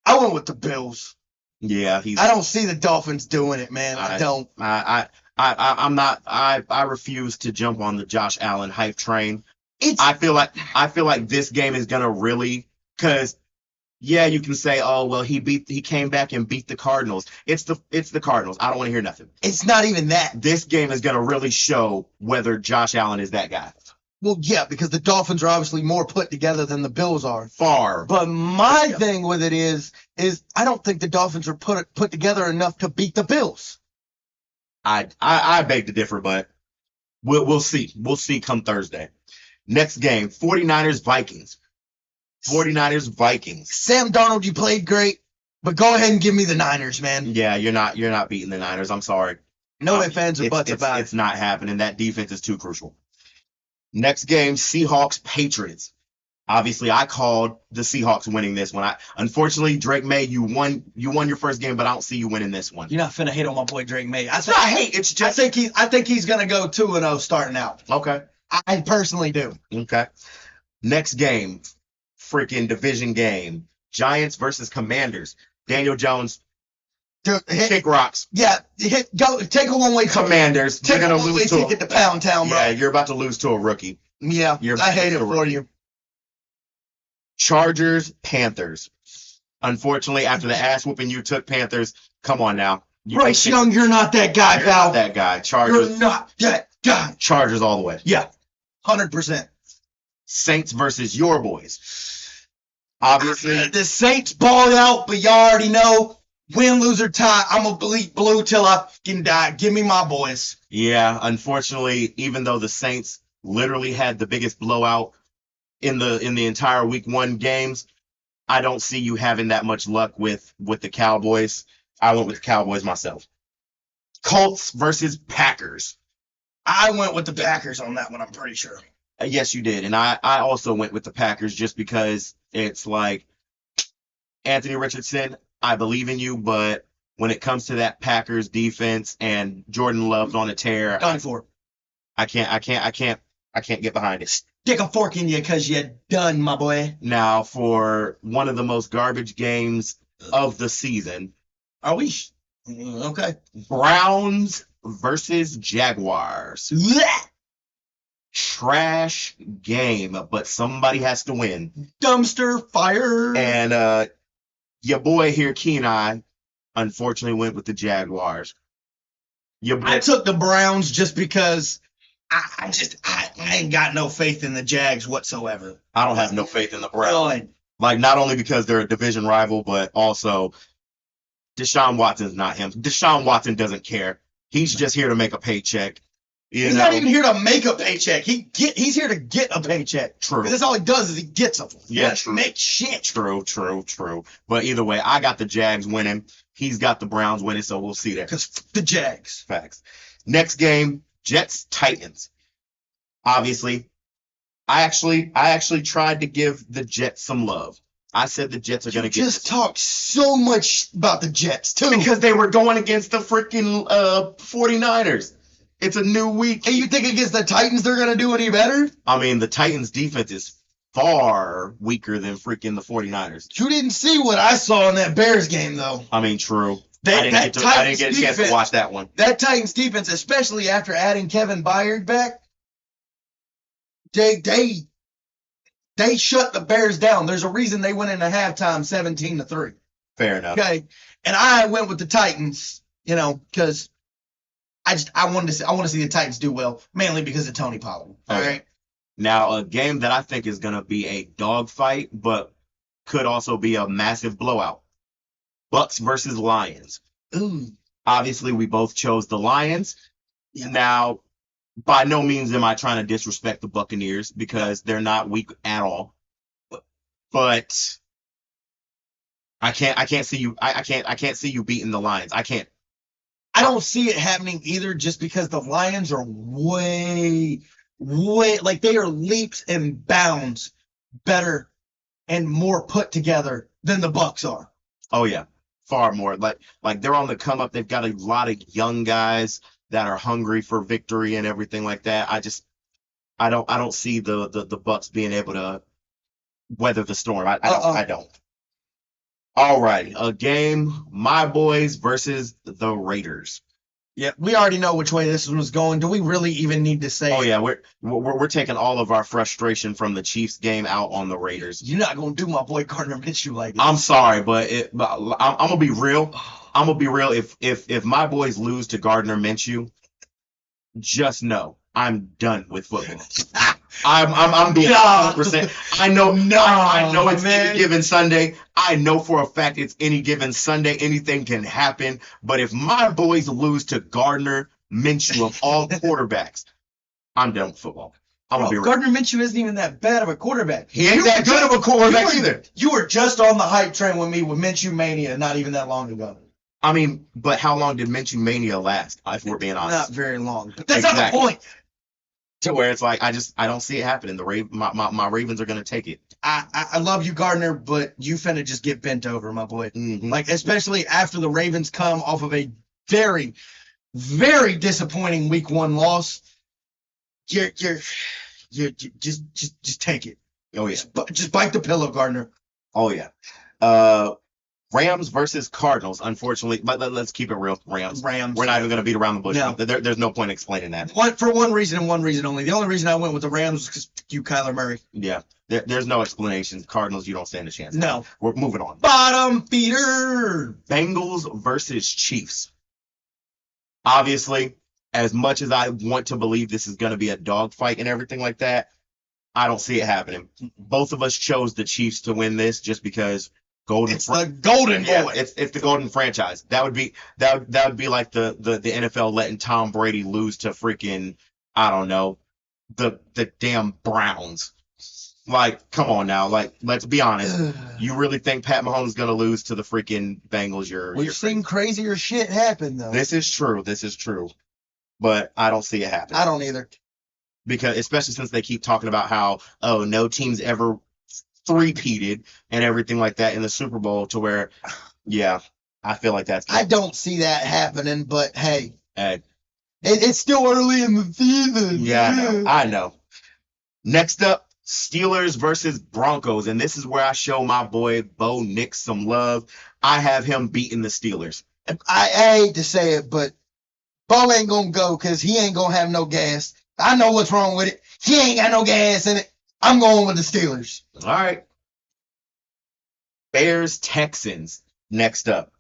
I went with the Bills. Yeah, I don't see the Dolphins doing it, man. I don't. I'm not. I refuse to jump on the Josh Allen hype train. I feel like this game is gonna really, because yeah, you can say, oh well, he came back and beat the Cardinals. It's the Cardinals. I don't want to hear nothing. It's not even that. This game is gonna really show whether Josh Allen is that guy. Well, yeah, because the Dolphins are obviously more put together than the Bills are. Far. But my thing with it is I don't think the Dolphins are put together enough to beat the Bills. I beg to differ, but we'll see. We'll see come Thursday. Next game, 49ers Vikings. 49ers Vikings. Sam Darnold, you played great, but go ahead and give me the Niners, man. Yeah, you're not beating the Niners. I'm sorry. No ifs, ands, or buts about it. It's not happening. That defense is too crucial. Next game, Seahawks Patriots. Obviously, I called the Seahawks winning this one. Unfortunately, Drake May, you won your first game, but I don't see you winning this one. You're not finna hate on my boy Drake May. It's not hate. It's just I think he's gonna go 2-0 starting out. Okay. I personally do. Okay. Next game, freaking division game. Giants versus Commanders. Daniel Jones. Kick rocks. Yeah, go take a one-way Commanders. Take a one-way ticket to Pound Town, bro. Yeah, you're about to lose to a rookie. Yeah, I hate it for you. Chargers, Panthers. Unfortunately, after the ass whooping you took, Panthers, come on now. Bryce Young, you're not that guy, pal. Not that guy. Chargers. You're not that guy. Chargers all the way. Yeah, 100%. Saints versus your boys. Obviously. The Saints balled out, but y'all already know. Win, lose, or tie, I'm going to bleed blue till I fucking die. Give me my boys. Yeah, unfortunately, even though the Saints literally had the biggest blowout in the entire week 1 games, I don't see you having that much luck with the Cowboys. I went with the Cowboys myself. Colts versus Packers. I went with the Packers on that one, I'm pretty sure. Yes, you did. And I also went with the Packers just because it's like, Anthony Richardson, I believe in you, but when it comes to that Packers defense and Jordan Love's on a tear, Done for. I can't get behind it. Stick a fork in you because you're done, my boy. Now, for one of the most garbage games of the season. Are we? Okay. Browns versus Jaguars. Blech. Trash game, but somebody has to win. Dumpster fire. And your boy here, Keenai, unfortunately went with the Jaguars. I took the Browns just because I ain't got no faith in the Jags whatsoever. I don't have no faith in the Browns. Really? Like, not only because they're a division rival, but also Deshaun Watson's not him. Deshaun Watson doesn't care. He's just here to make a paycheck. He's not even here to make a paycheck. He's here to get a paycheck. True. That's all he does is he gets them. Yeah, true. Make shit. True. But either way, I got the Jags winning. He's got the Browns winning, so we'll see that. Because the Jags. Facts. Next game, Jets-Titans. Obviously, I actually tried to give the Jets some love. I said the Jets are going to get. You just talked so much about the Jets, too. Because they were going against the freaking 49ers. It's a new week. And you think against the Titans they're going to do any better? I mean, the Titans' defense is far weaker than freaking the 49ers. You didn't see what I saw in that Bears game, though. I mean, true. I didn't get a chance to watch that one. That Titans defense, especially after adding Kevin Byard back, they They shut the Bears down. There's a reason they went into halftime 17-3. Fair enough. Okay, and I went with the Titans, because I want to see the Titans do well, mainly because of Tony Pollard. All right. Now, a game that I think is going to be a dogfight, but could also be a massive blowout. Bucks versus Lions. Ooh. Obviously, we both chose the Lions. Yeah. Now, by no means am I trying to disrespect the Buccaneers because they're not weak at all. But I can't see you beating the Lions. I can't. I don't see it happening either, just because the Lions are way, like they are leaps and bounds better and more put together than the Bucks are. Oh yeah, far more. Like they're on the come up. They've got a lot of young guys that are hungry for victory and everything like that. I don't see the Bucks being able to weather the storm. I don't. All right, a game, my boys versus the Raiders. Yeah, we already know which way this one was going. Do we really even need to say? Oh yeah, we're taking all of our frustration from the Chiefs game out on the Raiders. You're not gonna do my boy Gardner Minshew like this. I'm sorry, but I'm gonna be real. I'm gonna be real. If my boys lose to Gardner Minshew, just know I'm done with football. I'm being 100%. I know it's any given Sunday. I know for a fact it's any given Sunday. Anything can happen. But if my boys lose to Gardner Minshew of all quarterbacks, I'm done with football. I'm gonna be real. Gardner Minshew isn't even that bad of a quarterback. He ain't that good of a quarterback either. You were just on the hype train with me with Minshew Mania not even that long ago. I mean, but how long did Minshew Mania last, if we're being honest? Not very long. But that's not the point. To where it's like, I don't see it happening. My Ravens are going to take it. I love you, Gardner, but you finna just get bent over, my boy. Mm-hmm. Like, especially after the Ravens come off of a very, very disappointing week 1 loss. You're just take it. Oh, yeah. Just bite the pillow, Gardner. Oh, yeah. Rams versus Cardinals, unfortunately. But let's keep it real. Rams. We're not even going to beat around the bush. No. There's no point explaining that. For one reason and one reason only. The only reason I went with the Rams was because you, Kyler Murray. Yeah. There's no explanation. Cardinals, you don't stand a chance. No. We're moving on. Bottom feeder. Bengals versus Chiefs. Obviously, as much as I want to believe this is going to be a dogfight and everything like that, I don't see it happening. Both of us chose the Chiefs to win this just because It's the golden boy. It's the golden franchise. That would be like the NFL letting Tom Brady lose to freaking, I don't know, the damn Browns. Like, come on now. Like, let's be honest. You really think Pat Mahomes is gonna lose to the freaking Bengals? We've seen crazier shit happen though. This is true. But I don't see it happen. I don't either. Because especially since they keep talking about how, oh, no team's ever three-peated and everything like that in the Super Bowl, to where, yeah, I feel like that's. I don't see that happening, but hey, it's still early in the season. Yeah, I know. Next up, Steelers versus Broncos, and this is where I show my boy Bo Nix some love. I have him beating the Steelers. I hate to say it, but Bo ain't gonna go because he ain't gonna have no gas. I know what's wrong with it. He ain't got no gas in it. I'm going with the Steelers. All right. Bears Texans next up.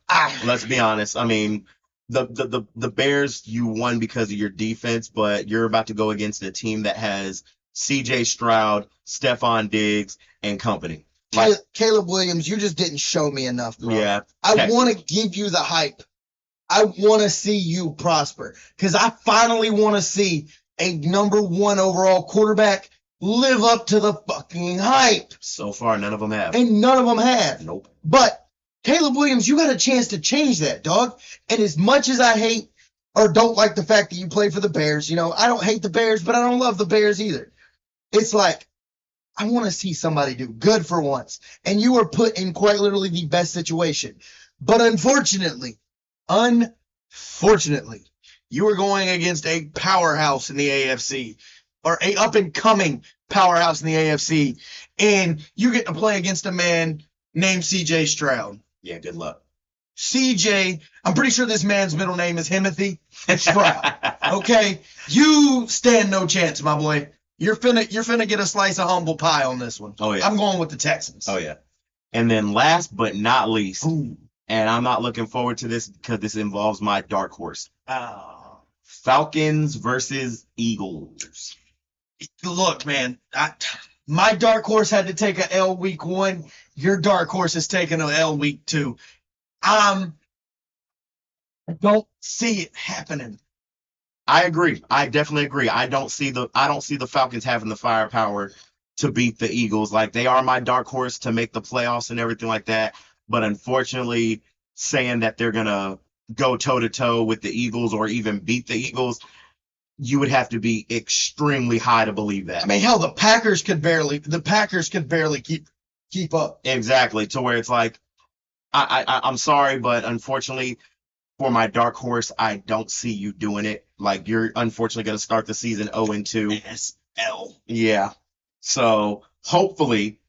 Let's be honest. I mean, the Bears, you won because of your defense, but you're about to go against a team that has C.J. Stroud, Stephon Diggs, and company. Caleb Williams, you just didn't show me enough, bro. Yeah. I want to give you the hype. I want to see you prosper because I finally want to see a number 1 overall quarterback live up to the fucking hype. So far, none of them have. And none of them have. Nope. But Caleb Williams, you got a chance to change that, dog. And as much as I hate or don't like the fact that you play for the Bears, I don't hate the Bears, but I don't love the Bears either. It's like, I want to see somebody do good for once. And you were put in quite literally the best situation. But unfortunately, you were going against a powerhouse in the AFC, or a up-and-coming powerhouse in the AFC, and you get to play against a man named C.J. Stroud. Yeah, good luck. C.J., I'm pretty sure this man's middle name is Timothy Stroud. Okay? You stand no chance, my boy. You're finna get a slice of humble pie on this one. Oh, yeah. I'm going with the Texans. Oh, yeah. And then last but not least, Ooh. and I'm not looking forward to this because this involves my dark horse. Oh. Falcons versus Eagles. Look, man, my dark horse had to take a L week 1. Your dark horse is taking an L week 2. I don't see it happening. I agree. I definitely agree. I don't see the Falcons having the firepower to beat the Eagles. Like, they are my dark horse to make the playoffs and everything like that. But unfortunately, saying that they're gonna go toe to toe with the Eagles or even beat the Eagles, you would have to be extremely high to believe that. I mean, hell, the Packers could barely keep up. Exactly. To where it's like, I'm sorry, but unfortunately, for my dark horse, I don't see you doing it. Like, you're unfortunately going to start the season 0-2. SL. Yeah. So hopefully,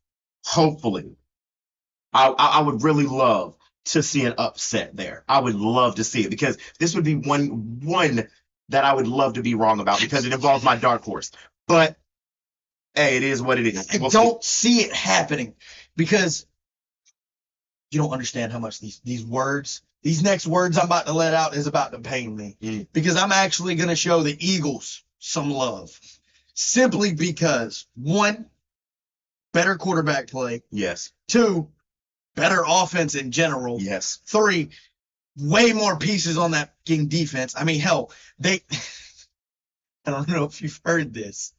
I would really love to see an upset there. I would love to see it because this would be one that I would love to be wrong about because it involves my dark horse. But hey, it is what it is. I don't see it happening because you don't understand how much these next words I'm about to let out is about to pain me. Because I'm actually going to show the Eagles some love. Simply because, 1, better quarterback play. Yes. 2, better offense in general. Yes. 3, way more pieces on that defense. I mean, hell, I don't know if you've heard this,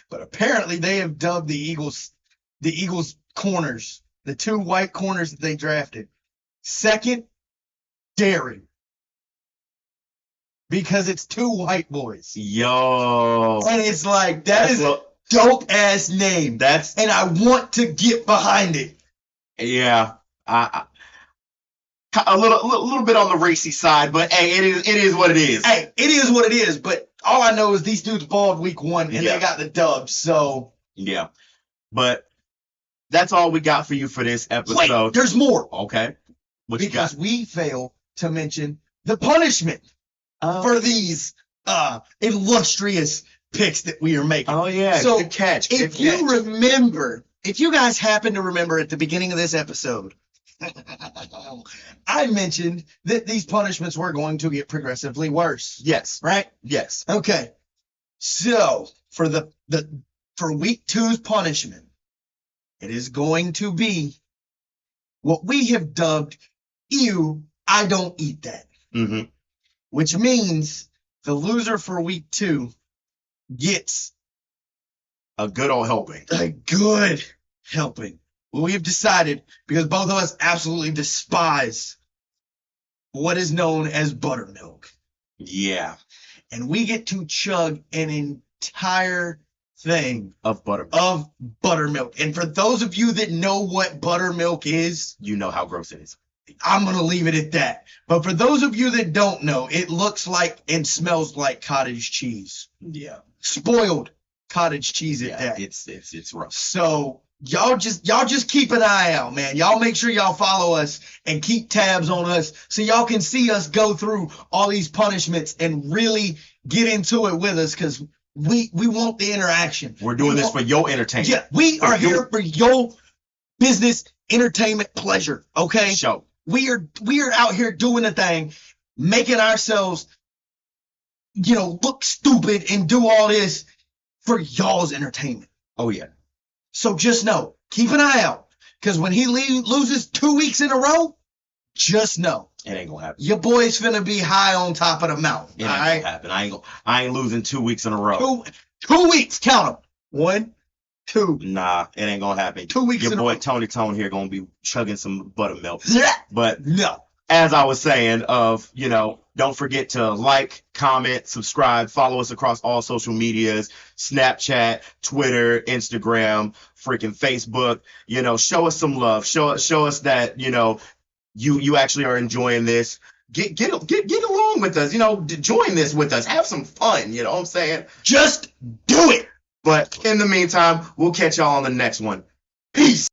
but apparently they have dubbed the Eagles corners, the 2 white corners that they drafted, secondary. Because it's 2 white boys. Yo. And it's like, that is a dope ass name. And I want to get behind it. Yeah. A little bit on the racy side, but hey, it is what it is. Hey, it is what it is, but all I know is these dudes balled week 1 and they got the dub, so. Yeah. But that's all we got for you for this episode. Wait, there's more. Okay. Because we fail to mention the punishment for these illustrious picks that we are making. Oh, yeah. So good catch. If you guys happen to remember at the beginning of this episode, I mentioned that these punishments were going to get progressively worse. Yes. Right? Yes. Okay. So for for week 2's punishment, it is going to be what we have dubbed, "Ew, I don't eat that." Mm-hmm. Which means the loser for week 2 gets a good old helping. A good helping. Well, we have decided, because both of us absolutely despise what is known as buttermilk. Yeah. And we get to chug an entire thing of buttermilk. And for those of you that know what buttermilk is, you know how gross it is. I'm going to leave it at that. But for those of you that don't know, it looks like and smells like cottage cheese. Yeah. Spoiled cottage cheese at that. It's rough. So y'all just keep an eye out, man. Y'all make sure y'all follow us and keep tabs on us so y'all can see us go through all these punishments and really get into it with us, because we want the interaction. We're doing this for your entertainment. Yeah, we are here for your business entertainment pleasure. Okay. Show. We are out here doing the thing, making ourselves, look stupid and do all this for y'all's entertainment. Oh yeah. So just know, keep an eye out, because when he loses 2 weeks in a row, just know it ain't gonna happen. Your boy's finna be high on top of the mountain. It ain't gonna happen. I ain't losing 2 weeks in a row. 2 weeks, count them. 1, 2. Nah, it ain't gonna happen. 2 weeks. Your boy Tony here gonna be chugging some buttermilk. But no. As I was saying, don't forget to like, comment, subscribe, follow us across all social medias, Snapchat, Twitter, Instagram, freaking Facebook. Show us some love. Show us that, you actually are enjoying this. Get along with us. Join this with us. Have some fun. You know what I'm saying? Just do it. But in the meantime, we'll catch y'all on the next one. Peace.